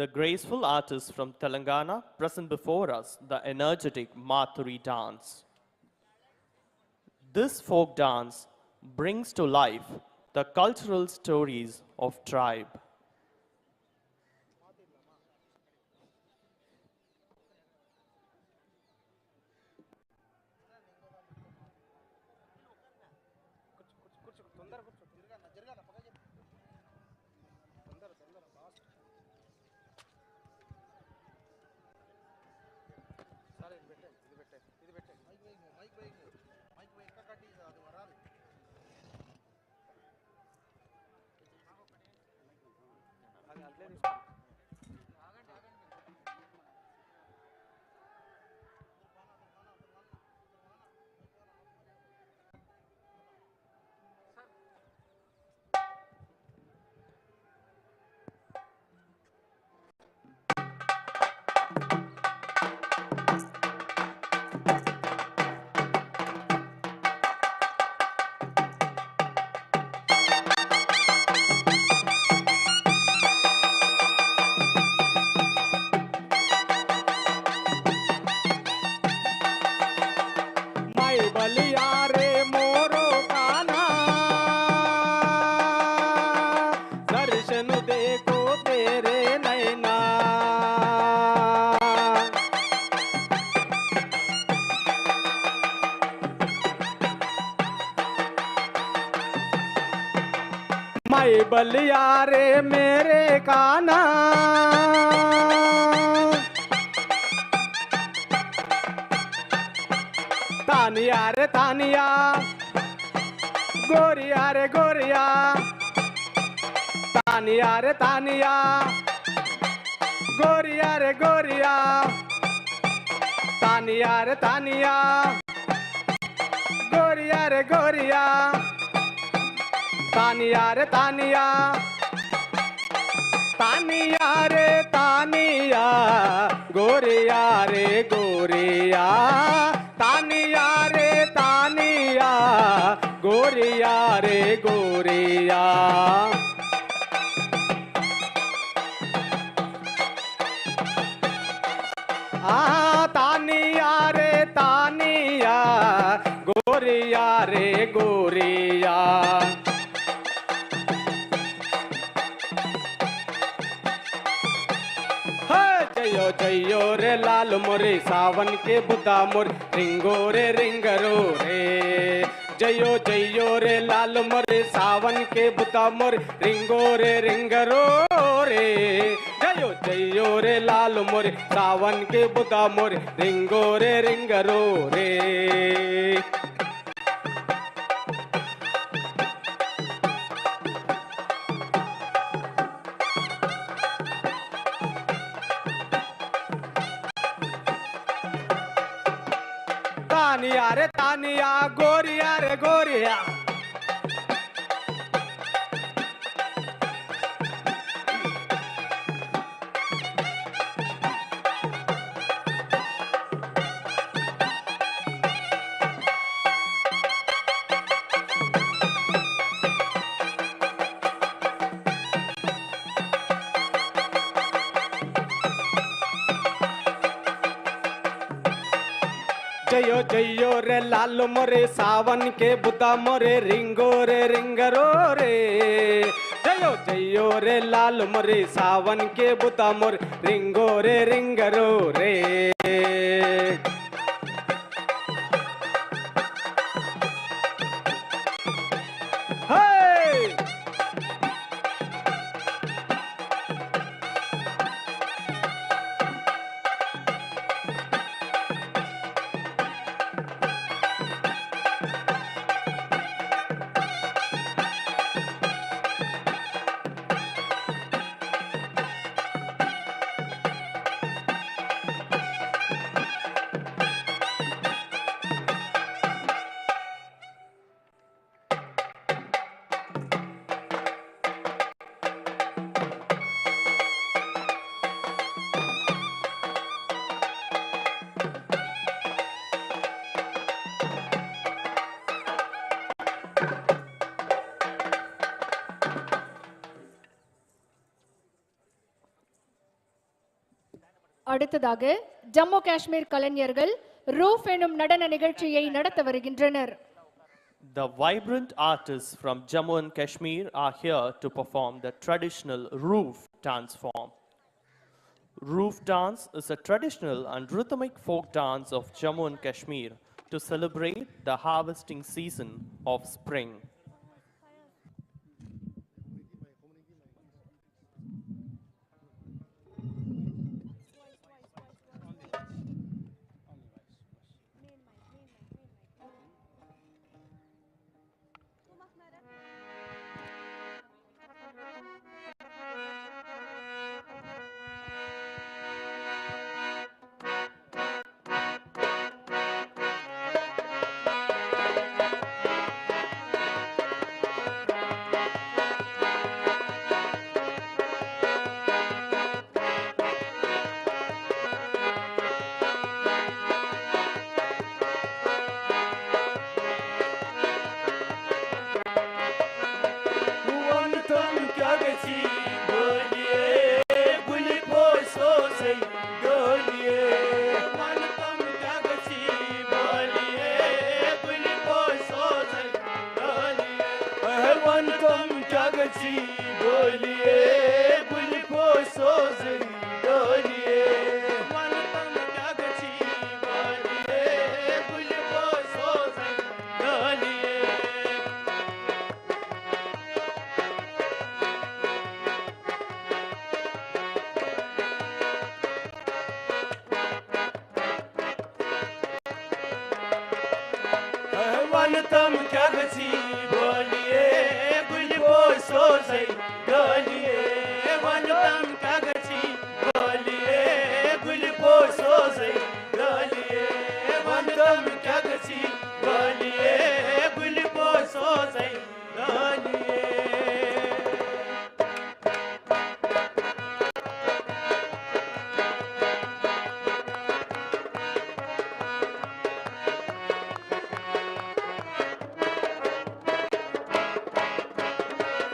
The graceful artists from Telangana present before us the energetic Mathuri dance. This folk dance brings to life the cultural stories of tribe. Ballia रे मेरे काना तानिया रे तानिया गोरिया रे गोरिया तानिया रे तानिया गोरिया रे गोरिया तानिया रे तानिया गोरिया रे गोरिया तानिया रे तानिया तानिया रे तानिया गोरिया रे गोरिया तानिया रे तानिया गोरिया रे गोरिया तानिया रे तानिया गोरिया रे गोरिया जयो जयो रे लाल मोरे सावन के बुदा मोर रिंगो रे रिंगरो रे जयो जयो रे लाल मोरे सावन के बुदा मोर रिंगो रे रिंगरो रे जयो जयो रे लाल मोरे सावन के बुदा मोर रिंगो रे रिंगरो रे तानिया रे तानिया गोरिया रे गोरिया जयो जयो रे लाल मोरे सावन के बुदा मोरे रिंगो रे रिंगरो रे जयो जयो रे लाल मोरे सावन के बुदा मोर रिंगो रे रिंगरो रे அடுத்ததாக ஜம்மு காஷ்மீர் கலைஞர்கள் ரூஃப் எனும் நடன நிகழ்ச்சியை நடத்த வருகின்றனர். The vibrant artists from Jammu and Kashmir are here to perform the traditional Roof dance form. Roof dance is a traditional and rhythmic folk dance of Jammu and Kashmir to celebrate the harvesting season of spring.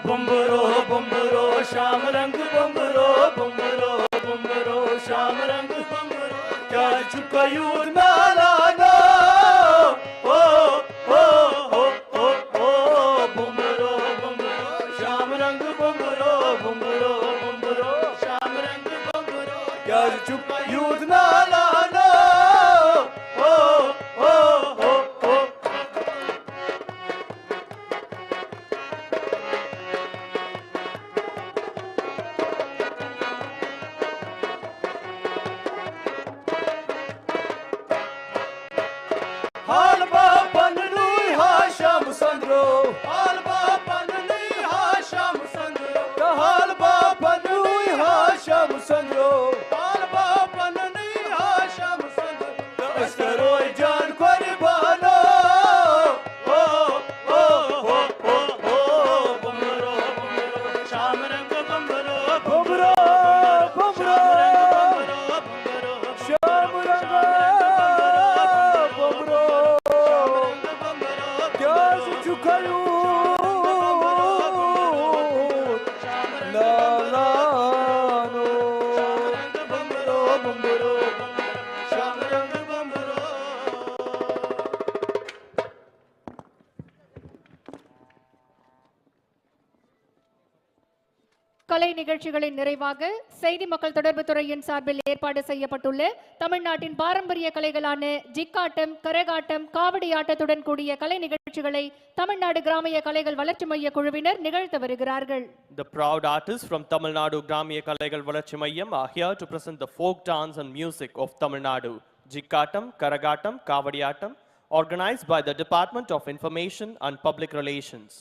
बम्बरो बम्बरो Shyam रंग बम्बरो बम्बरो बम्बरो श्याम रंग बम्बरो क्या चुका यूद नालाना ओ ओ ओ ओ ओ बम्बरो बम्बरो श्याम रंग बम्बरो बम्बरो बम्बरो श्याम रंग बम्बरो क्या चुका यूद नालाना ओ ओ ओ ओ கலை நிகழ்ச்சிகளின் நிறைவாக செய்தி மக்கள் தொடர்பு துறையின் சார்பில் ஏற்பாடு செய்யப்பட்டுள்ள தமிழ்நாட்டின் பாரம்பரிய கலைகளான ஜிக்காட்டம், கரகாட்டம், காவடி ஆட்டத்துடன் கூடிய கலை நிகழ்ச்சிகளை தமிழ்நாடு கிராமிய கலைகள் வளர்ச்சி மைய குழுவினர் நிகழ்த்த வருகிறார்கள். The proud artists from Tamil Nadu Gramiya Kalaigal Valarchi Mayyam are here to present the folk dance and music of Tamil Nadu, Jikkatam, Karagatam, Kavadiyatam, organized by the Department of Information and Public Relations.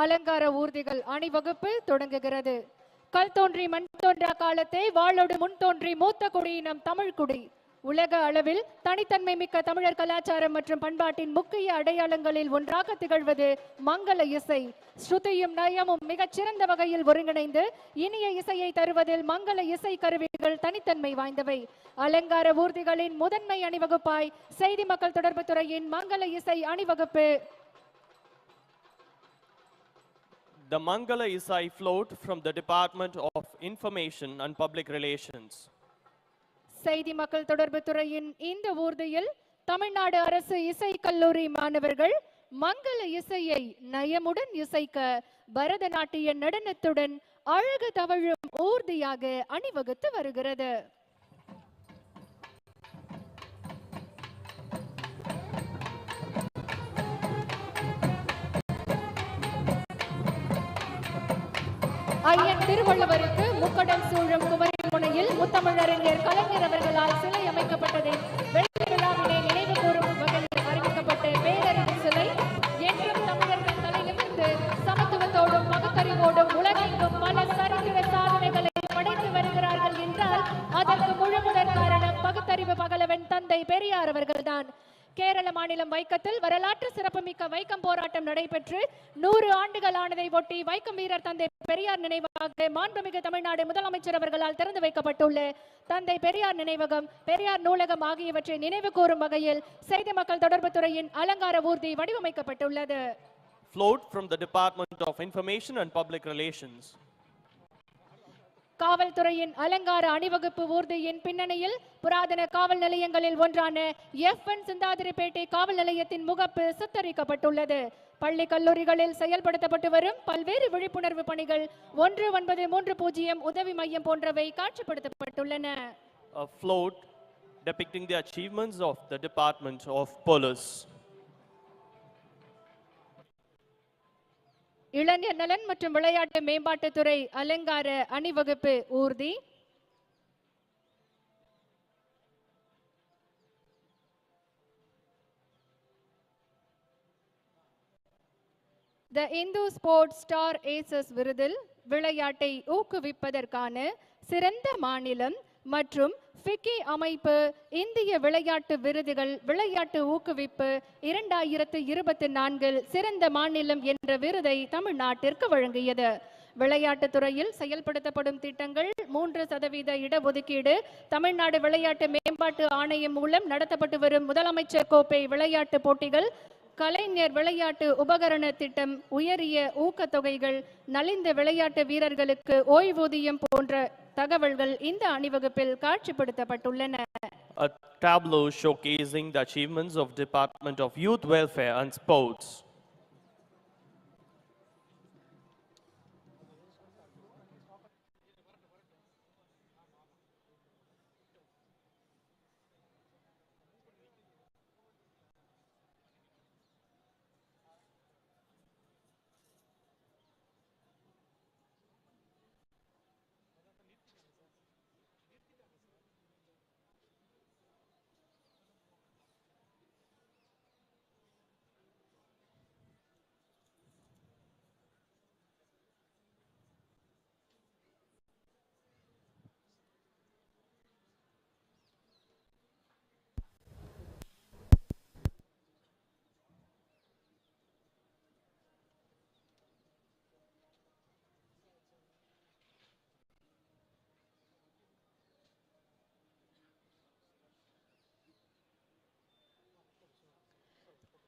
அலங்கார ஊர்திகள் அணிவகுப்பு தொடங்குகிறது. கல் தோன்றி மண் தோன்றா காலத்தே வாளோடு முன் தோன்றி மூத்த குடியினம் தமிழ் குடி. உலக அளவில் தனித்தன்மை மிக்க தமிழர் கலாச்சாரம் மற்றும் பண்பாட்டின் முக்கிய அடையாளங்களில் ஒன்றாக திகழ்வது மங்கள இசை. ஸ்ருதியும் நயமும் மிகச் சிறந்த வகையில் ஒருங்கிணைந்து இனிய இசையை தருவதில் மங்கள இசை கருவிகள் தனித்தன்மை வாய்ந்தவை. அலங்கார ஊர்திகளின் முதன்மை அணிவகுப்பாய் செய்தி மக்கள் தொடர்பு துறையின் மங்கள இசை அணிவகுப்பு. The Mangala Isai float from the Department of Information and Public Relations. செய்தி மக்கள் தொடர்பு துறையின் இந்த ஊர்தியில் தமிழ்நாடு அரசு இசை கல்லூரி மாணவர்கள் மங்கள இசையை நயமுடன் இசைக்க பரதநாட்டிய நடனத்துடன் அழகு தவழும் ஊர்தியாக அணிவகுத்து வருகிறது. ஐயன் திருவள்ளுவருக்கு முக்கடல் சூழும் குமரி முனையில் முத்தமிழறிஞர் கலைஞர் அவர்களால் சிலை அமைக்கப்பட்டதை வெள்ளி விழாவினை நினைவு கூறும் வகையில் அறிவிக்கப்பட்ட பேரறிவு சிலை என்றும் தமிழர்கள் தலையிலிருந்து சமத்துவத்தோடும் பகுத்தறிவோடும் உலகெங்கும் பல சரித்திர சாதனைகளை படைத்து வருகிறார்கள் என்றால் அதற்கு முழுமுதற் காரணம் பகுத்தறிவு பகலவன் தந்தை பெரியார் அவர்கள்தான். கேரள மாநிலம் வைக்கத்தில் வரலாற்று சிறப்புமிக்க வைக்கம் போராட்டம் நடைபெற்று 100 ஆண்டுகள் ஆனதை ஒட்டி வைக்கம் வீரர் தந்தை பெரியார் நினைவாக மாண்புமிகு தமிழ்நாடு முதலமைச்சர் அவர்களால் திறந்து வைக்கப்பட்டுள்ள தந்தை பெரியார் நினைவகம், பெரியார் நூலகம் ஆகியவற்றை நினைவு கூறும் வகையில் செய்தி மக்கள் தொடர்பு துறையின் அலங்கார ஊர்தி வடிவமைக்கப்பட்டுள்ளது. Float from the Department of Information and Public Relations. காவல்துறையின் அலங்கார அணிவகுப்பு ஊர்தியின் பின்னணியில் புராதன காவல் நிலையங்களில் ஒன்றான எஃப்.என். சிந்தாதிரிப்பேட்டை காவல் நிலையத்தின் முகப்பு சித்தரிக்கப்பட்டுள்ளது. பள்ளி கல்லூரிகளில் செயல்படுத்தப்பட்டு வரும் பல்வேறு விழிப்புணர்வு பணிகள் 1930 உதவி மையம் போன்றவை காட்சிப்படுத்தப்பட்டுள்ளன. A float depicting the achievements of the Department of Police. இளைஞர் நலன் மற்றும் விளையாட்டு மேம்பாட்டுத்துறை அலங்கார அணிவகுப்பு ஊர்தி. த இந்து ஸ்போர்ட்ஸ் ஸ்டார் ஏசஸ் விருதில் விளையாட்டை ஊக்குவிப்பதற்கான சிறந்த மாநிலம் மற்றும் ஃபிக்கி அமைப்பு இந்திய விளையாட்டு விருதுகள் விளையாட்டு ஊக்குவிப்பு 2024 சிறந்த மாநிலம் என்ற விருதை தமிழ்நாட்டிற்கு வழங்கியது. விளையாட்டுத் துறையில் செயல்படுத்தப்படும் திட்டங்கள் 3% இடஒதுக்கீடு, தமிழ்நாடு விளையாட்டு மேம்பாட்டு ஆணையம் மூலம் நடத்தப்பட்டு வரும் முதலமைச்சர் கோப்பை விளையாட்டு போட்டிகள், கலைஞர் விளையாட்டு உபகரண திட்டம், உயரிய ஊக்கத்தொகைகள், நலிந்த விளையாட்டு வீரர்களுக்கு ஓய்வூதியம் போன்ற தகவல்கள் இந்த அணிவகுப்பில் காட்சிப்படுத்தப்பட்டுள்ளன. A tableau showcasing the achievements of Department of Youth Welfare and Sports.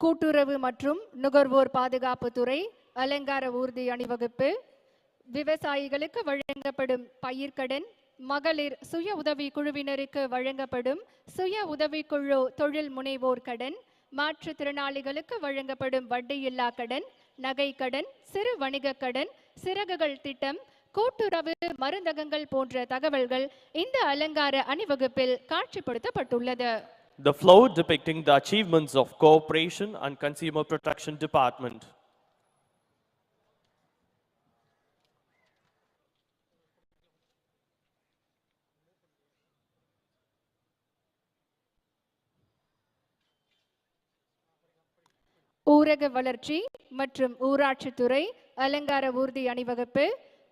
கூட்டுறவு மற்றும் நுகர்வோர் பாதுகாப்பு துறை அலங்கார ஊர்தி அணிவகுப்பு. விவசாயிகளுக்கு வழங்கப்படும் பயிர்க்கடன், மகளிர் சுய உதவி குழுவினருக்கு வழங்கப்படும் சுய உதவிக்குழு தொழில் முனைவோர் கடன், மாற்றுத்திறனாளிகளுக்கு வழங்கப்படும் வட்டியில்லா கடன், நகை கடன், சிறு வணிக கடன், சிறகுகள் திட்டம், கூட்டுறவு மருந்தகங்கள் போன்ற தகவல்கள் இந்த அலங்கார அணிவகுப்பில் காட்சிப்படுத்தப்பட்டுள்ளது. The float depicting the achievements of Cooperation and Consumer Protection Department. ஊரக வளர்ச்சி மற்றும் ஊராட்சித்துறை அலங்கார ஊர்தி அணிவகுப்பு,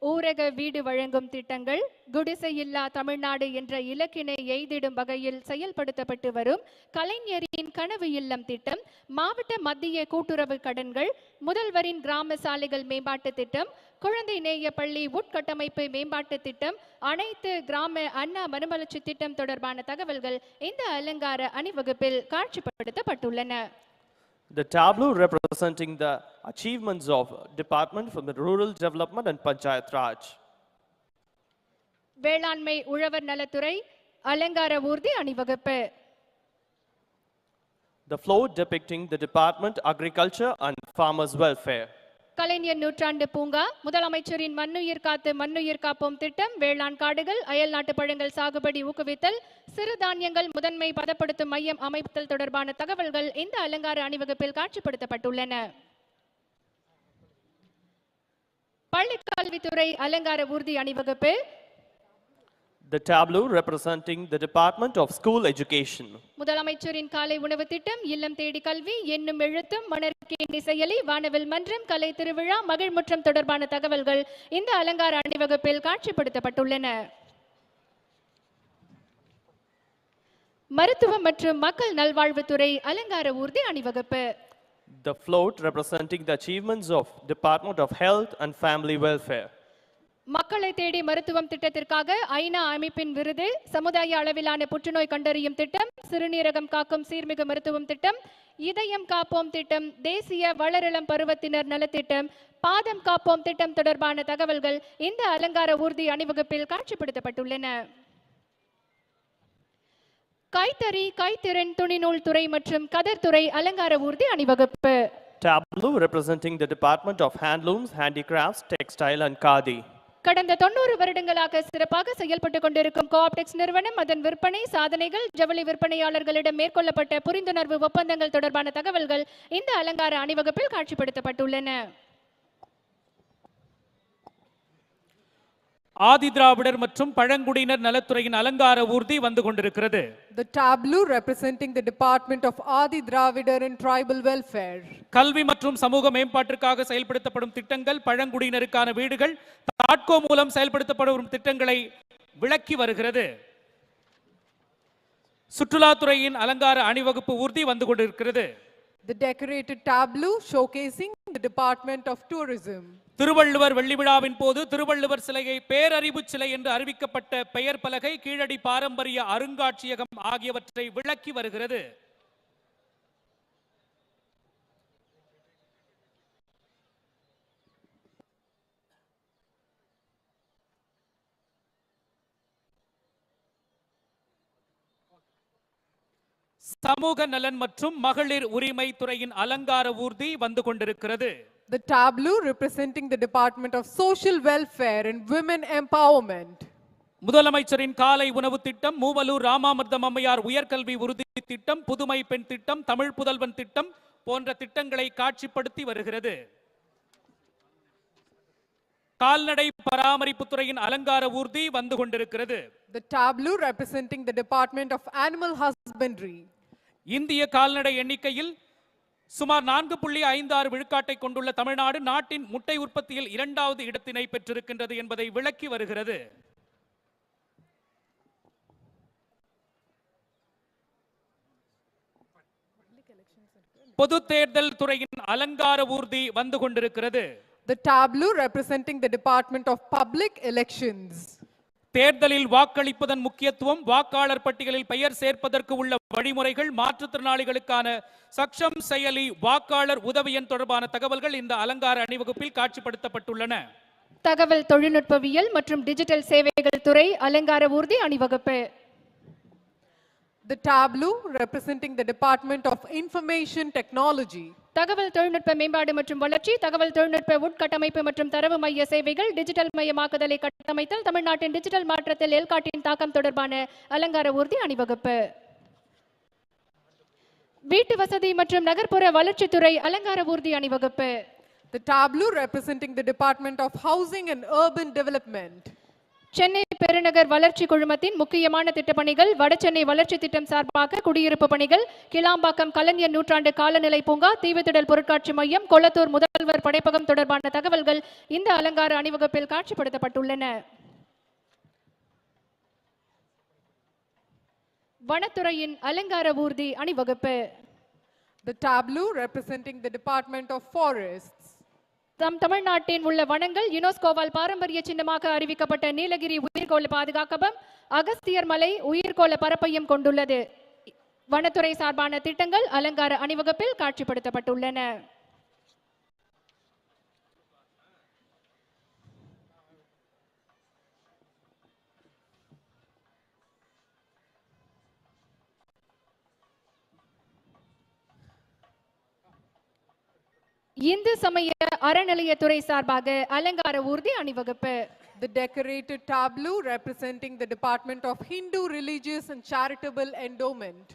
ஊரக வீடு வழங்கும் திட்டங்கள், குடிசையில்லா தமிழ்நாடு என்ற இலக்கினை எய்திடும் வகையில் செயல்படுத்தப்பட்டு வரும் கலைஞரின் கனவு இல்லம் திட்டம், மாவட்ட மத்திய கூட்டுறவு கடன்கள், முதல்வரின் கிராம சாலைகள் மேம்பாட்டு திட்டம், குழந்தை நேய பள்ளி உட்கட்டமைப்பு மேம்பாட்டு திட்டம், அனைத்து கிராம அண்ணா மறுமலர்ச்சி திட்டம் தொடர்பான தகவல்கள் இந்த அலங்கார அணிவகுப்பில் காட்சிப்படுத்தப்பட்டுள்ளன. The tableau representing the achievements of Department for the Rural Development and Panchayat Raj. வேளாண்மை உழவர் நலத்துறை அலங்கார ஊர்தி அணிவகுப்பு. The float depicting the Department Agriculture and Farmers Welfare. கலைஞர் நூற்றாண்டு பூங்கா, முதலமைச்சரின் மண்ணுயிர் காத்து மண்ணுயிர் காப்போம் திட்டம், வேளாண் காடுகள், அயல் நாட்டு பழங்கள் சாகுபடி ஊக்குவித்தல், சிறுதானியங்கள் முதன்மை பதப்படுத்தும் மையம் அமைத்தல் தொடர்பான தகவல்கள் இந்த அலங்கார அணிவகுப்பில் காட்சிப்படுத்தப்பட்டுள்ளன. பள்ளிக்கல்வித்துறை அலங்கார ஊர்தி அணிவகுப்பு. The tableau representing the Department of School Education. முதலமைச்சரின் காலை உணவு திட்டம், இல்லம் தேடி கல்வி, எண்ணும் எழுத்தும், மணற்கேணி செயலி, வானவில் மன்றம், கலை திருவிழா, மகிழ்முற்றம் தொடர்பான தகவல்கள் இந்த அலங்கார அணிவகுப்பில் காட்சிப்படுத்தப்பட்டுள்ளன. மருத்துவம் மற்றும் மக்கள் நல்வாழ்வுத்துறை அலங்கார ஊர்தி அணிவகுப்பு. The float representing the achievements of Department of Health and Family Welfare. மக்களை தேடி மருத்துவம் திட்டத்திற்காக ஐநா அமைப்பின் விருது, சமுதாய அளவிலான புற்றுநோய் கண்டறியும் திட்டம், சிறுநீரகம் காக்கும் சீர்மிகு மருத்துவம் திட்டம், இதயம் காப்போம் திட்டம், தேசிய வளரிளம் பருவத்தினர் நலத்திட்டம், பாதம் காப்போம் திட்டம் தொடர்பான தகவல்கள் இந்த அலங்கார ஊர்தி அணிவகுப்பில் காட்சிப்படுத்தப்பட்டுள்ளன. கைத்தறி, கைத்திறன், துணிநூல் துறை மற்றும் கதர் துறை அலங்கார ஊர்தி அணிவகுப்பு. Tableau representing the Department of Handlooms, Handicrafts, Textile and Khadi. கடந்த 90 வருடங்களாக சிறப்பாக செயல்பட்டு கொண்டிருக்கும் கோஆப்டெக்ஸ் நிறுவனம், அதன் விற்பனை சாதனைகள், ஜவுளி விற்பனையாளர்களிடம் மேற்கொள்ளப்பட்ட புரிந்துணர்வு ஒப்பந்தங்கள் தொடர்பான தகவல்கள் இந்த அலங்கார அணிவகுப்பில் காட்சிப்படுத்தப்பட்டுள்ளன. ஆதி திராவிடர் மற்றும் பழங்குடியினர் நலத்துறையின் அலங்கார ஊர்தி வந்து கொண்டிருக்கிறது. The tableau representing the Department of Adi Dravidar and Tribal Welfare. கல்வி மற்றும் சமூக மேம்பாட்டிற்காக செயல்படுத்தப்படும் திட்டங்கள், பழங்குடியினருக்கான வீடுகள், தாட்கோ மூலம் செயல்படுத்தப்படும் திட்டங்களை விளக்கி வருகிறது. சுற்றுலாத்துறையின் அலங்கார அணிவகுப்பு ஊர்தி வந்து கொண்டிருக்கிறது. The decorated tableau showcasing the Department of Tourism. Thiruvalluvar வெள்ளி விழாவின் போது திருவள்ளுவர் சிலையை பேரறிவு சிலை என்று அறிவிக்கப்பட்ட பெயர் பலகை, கீழடி பாரம்பரிய அருங்காட்சியகம் ஆகியவற்றை விளக்கி வருகிறது. சமூக நலன் மற்றும் மகளிர் உரிமை துறையின் அலங்கார ஊர்தி வந்து கொண்டிருக்கிறது. The tableau representing the Department of Social Welfare and Women Empowerment. முதலமைச்சரின் காலை உணவு திட்டம், மூவலூர் ராமாமிர்தம் அம்மையார் உயர்கல்வி உறுதி திட்டம், புதுமை பெண் திட்டம், தமிழ் புதல்வன் திட்டம் போன்ற திட்டங்களை காட்சிப்படுத்தி வருகிறது. கால்நடை பராமரிப்பு துறையின் அலங்கார ஊர்தி வந்து கொண்டிருக்கிறது. The tableau representing the Department of Animal Husbandry. இந்திய கால்நடை எண்ணிக்கையில் சுமார் 4.56 விழுக்காட்டை கொண்டுள்ள தமிழ்நாடு நாட்டின் முட்டை உற்பத்தியில் 2வது இடத்தினை பெற்றிருக்கின்றது என்பதை விளக்கி வருகிறது. பொது தேர்தல் துறையின் அலங்கார ஊர்தி வந்து கொண்டிருக்கிறது. The tableau representing the Department of Public Elections. தேர்தலில் வாக்களிப்பதன் முக்கியத்துவம், வாக்காளர் பட்டியலில் பெயர் சேர்ப்பதற்கு உள்ள வழிமுறைகள், மாற்றுத்திறனாளிகளுக்கான சக்ஷம் செயலி, வாக்காளர் உதவி எண் தொடர்பான தகவல்கள் இந்த அலங்கார அணிவகுப்பில் காட்சிப்படுத்தப்பட்டுள்ளன. தகவல் தொழில்நுட்பவியல் மற்றும் டிஜிட்டல் சேவைகள் துறை அலங்கார ஊர்தி அணிவகுப்பு. The tableau representing the Department of Information Technology. தகவல் தொழில்நுட்ப மேம்பாடு மற்றும் வளர்ச்சி, தகவல் தொழில்நுட்ப உட்கட்டமைப்பு மற்றும் தரவு மைய சேவைகள், டிஜிட்டல் மயமாக்குதலை கட்டமைத்தல், தமிழ்நாட்டின் டிஜிட்டல் மாற்றத்தில் எல்காட்டின் தாக்கம் தொடர்பான அலங்கார ஊர்தி அணிவகுப்பு. வீட்டு வசதி மற்றும் நகர்ப்புற வளர்ச்சித்துறை அலங்கார ஊர்தி அணிவகுப்பு. The tableau representing the Department of Housing and Urban Development. Chennai பெருநகர் வளர்ச்சி குழுமத்தின் முக்கியமான திட்டப்பணிகள், வடசென்னை வளர்ச்சி திட்டம் சார்பாக குடியிருப்பு பணிகள், கிளாம்பாக்கம் கலைஞர் நூற்றாண்டு காலநிலை பூங்கா, தீவுத்திடல் பொருட்காட்சி மையம், கொளத்தூர் முதல்வர் முதல்வர் படைப்பகம் தொடர்பான தகவல்கள் இந்த அலங்கார அணிவகுப்பில் காட்சிப்படுத்தப்பட்டுள்ளன. வனத்துறையின் அலங்கார ஊர்தி அணிவகுப்பு. The tableau representing the Department of Forests. தமிழ்நாட்டின் உள்ள வனங்கள் யுனெஸ்கோவால் பாரம்பரிய சின்னமாக அறிவிக்கப்பட்ட நீலகிரி உயிர்கோள பாதுகாப்பகம் அகஸ்தியர் மலை உயிர்கோள பரப்பையும் கொண்டுள்ளது. வனத்துறை சார்பான திட்டங்கள் அலங்கார அணிவகுப்பில் காட்சிப்படுத்தப்பட்டுள்ளன. இந்து சமய அறநிலையத்துறை சார்பாக அலங்கார ஊர்தி அணிவகுப்பு. The decorated tableau representing the Department of Hindu Religious and Charitable Endowment.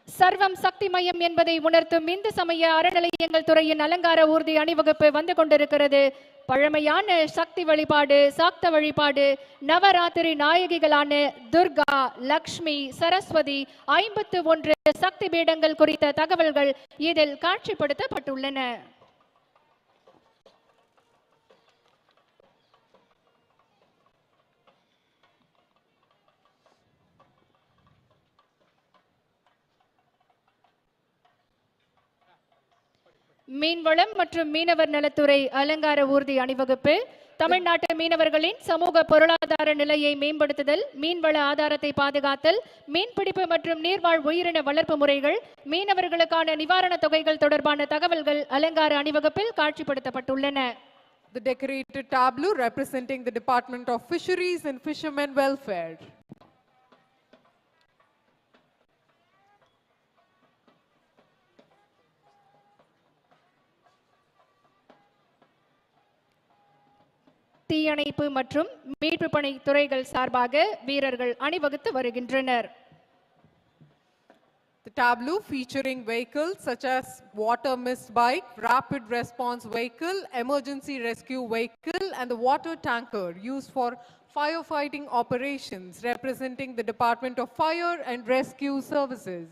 சர்வம் சக்தி மையம் என்பதை உணர்த்தும் இந்து சமய அறநிலையங்கள் துறையின் அலங்கார ஊர்தி அணிவகுப்பு வந்து கொண்டிருக்கிறது. பழமையான சக்தி வழிபாடு, சாக்த வழிபாடு, நவராத்திரி நாயகிகளான துர்கா, லக்ஷ்மி, சரஸ்வதி, 51 சக்தி பீடங்கள் குறித்த தகவல்கள் இதில் காட்சிப்படுத்தப்பட்டுள்ளன. மீன்வளம் மற்றும் மீனவர் நலத்துறை அலங்கார ஊர்தி அணிவகுப்பு. தமிழ்நாட்டு மீனவர்களின் சமூக பொருளாதார நிலையை மேம்படுத்துதல், மீன்வள ஆதாரத்தை பாதுகாத்தல், மீன்பிடிப்பு மற்றும் நீர்வாழ் உயிரின வளர்ப்பு முறைகள், மீனவர்களுக்கான நிவாரண தொகைகள் தொடர்பான தகவல்கள் அலங்கார அணிவகுப்பில் காட்சிப்படுத்தப்பட்டுள்ளன. The decorated tableau representing the Department of Fisheries and Fishermen Welfare. தீயணைப்பு மற்றும் மீட்பு பணி துறைகள் சார்பாக வீரர்கள் அணிவகுத்து வருகின்றனர். The tableau featuring vehicles such as water mist bike, rapid response vehicle, emergency rescue vehicle and the water tanker used for firefighting operations representing the Department of Fire and Rescue Services.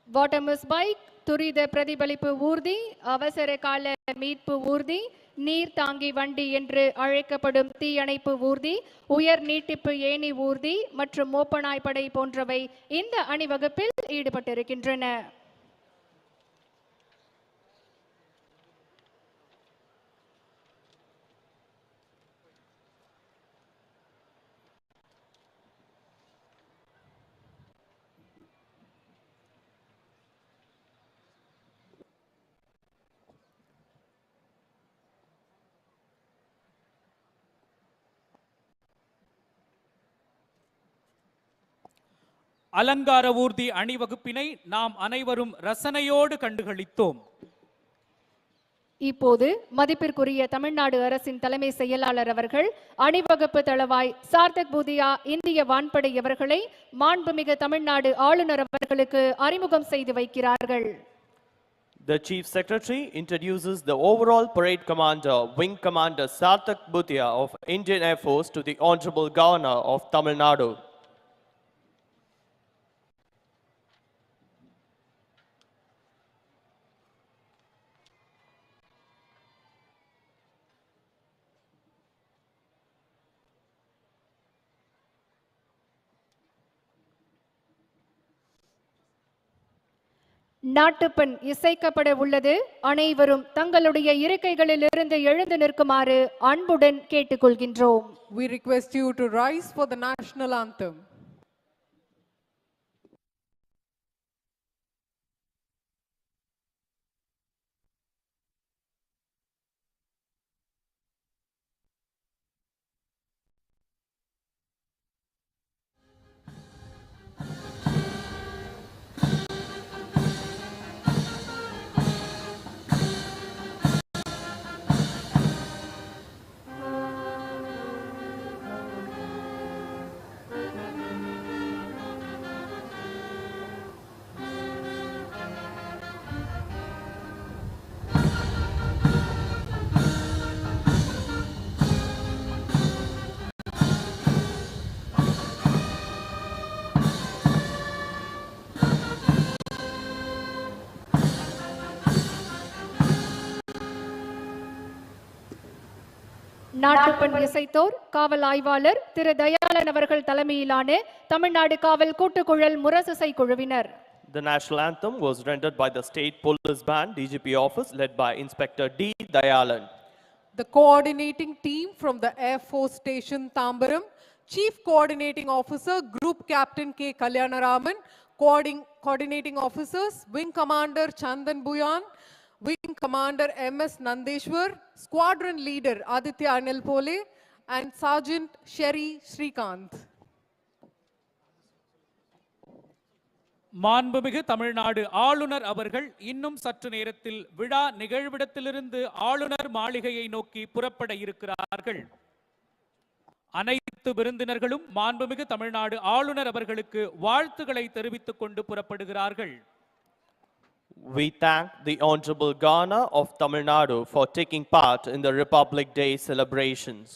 Water mist bike, துரித பிரதிபலிப்பு ஊர்தி, அவசர கால மீட்பு ஊர்தி, நீர் தாங்கி வண்டி என்று அழைக்கப்படும் தீயணைப்பு ஊர்தி, உயர் நீட்டிப்பு ஏணி ஊர்தி மற்றும் மோப்பநாய்ப்படை போன்றவை இந்த அணிவகுப்பில் ஈடுபட்டிருக்கின்றன. அலங்கார ஊர்தி அணிவகுப்பினை நாம் அனைவரும் ரசனையோடு கண்டுகளித்தோம். இப்போது மதிப்பிற்குரிய தமிழ்நாடு அரசின் தலைமை செயலாளர் அவர்கள் அணிவகுப்பு தளவாய் சார்தக் பூதியா இந்திய வான்படை அவர்களை மாண்புமிகு தமிழ்நாடு ஆளுநர் அவர்களுக்கு அறிமுகம் செய்து வைக்கிறார்கள். The Chief Secretary introduces the overall parade commander, Wing Commander Sarthak Bhutia of Indian Air Force to the Honorable Governor of Tamil Nadu. நாட்டுப்பண் இசைக்கப்பட உள்ளது. அனைவரும் தங்களுடைய இருக்கைகளில் இருந்து எழுந்து நிற்குமாறு அன்புடன் கேட்டுக்கொள்கின்றோம். We request you to rise for the national anthem. நாட்டுப்பண் இசைத்தோர் காவல் ஆய்வாளர் திரு தயாளன் அவர்கள் தலைமையிலான தமிழ்நாடு காவல் கூட்டுக்குழல் முரசிசை குழுவினர். The national anthem was rendered by the State Police Band DGP office led by Inspector D. Dayalan. The coordinating team from the Air Force Station Tambaram, Chief Coordinating Officer Group Captain K. Kalyanaraman, Coordinating Officers Wing Commander Chandan Buyan, Wing Commander M.S. Nandeshwar, Squadron Leader Aditya Anilpole, and Sergeant Sherry Srikanth. மாண்புமிகு தமிழ்நாடு ஆளுநர் அவர்கள் இன்னும் சற்று நேரத்தில் விழா நிகழ்விடத்திலிருந்து ஆளுநர் மாளிகையை நோக்கி புறப்பட இருக்கிறார்கள். அனைத்து விருந்தினர்களும் மாண்புமிகு தமிழ்நாடு ஆளுநர் அவர்களுக்கு வாழ்த்துக்களை தெரிவித்துக் கொண்டு புறப்படுகிறார்கள். We thank the Honorable Governor of Tamil Nadu for taking part in the Republic Day celebrations.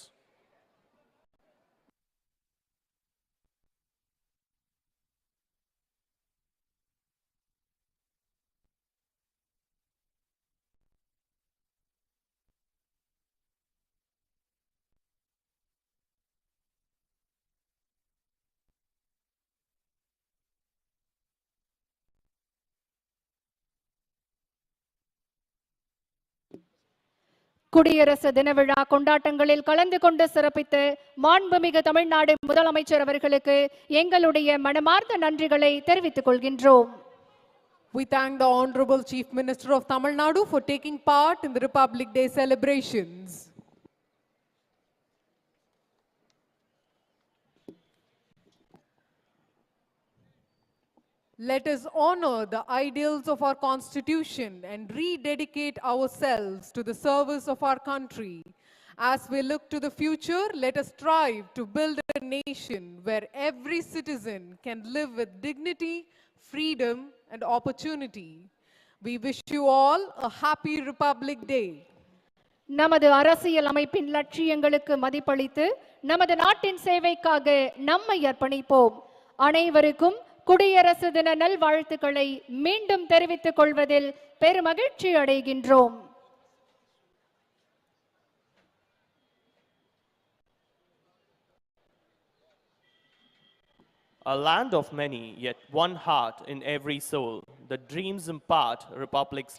குடியரசு தின விழா கொண்டாட்டங்களில் கலந்து கொண்டு சிறப்பித்த மாண்புமிகு தமிழ்நாடு முதலமைச்சர் அவர்களுக்கு எங்களுடைய மனமார்ந்த நன்றிகளை தெரிவித்துக் கொள்கின்றோம். We thank the Honorable Chief Minister of Tamil Nadu for taking part in the Republic Day celebrations. Let us honor the ideals of our Constitution and rededicate ourselves to the service of our country. As we look to the future, let us strive to build a nation where every citizen can live with dignity, freedom, and opportunity. We wish you all a happy Republic Day. நமது அரசியல் அமைப்பின் லட்சியங்களுக்கு மதிப்பளித்து நமது நாட்டின் சேவைக்காக நம்மை அர்ப்பணிப்போம். அனைவருக்கும் குடியரசு தின நல்வாழ்த்துக்களை மீண்டும் தெரிவித்துக் கொள்வதில் பெருமகிழ்ச்சி அடைகின்றோம். A land of many, yet one heart in every soul. The dreams impart Republic's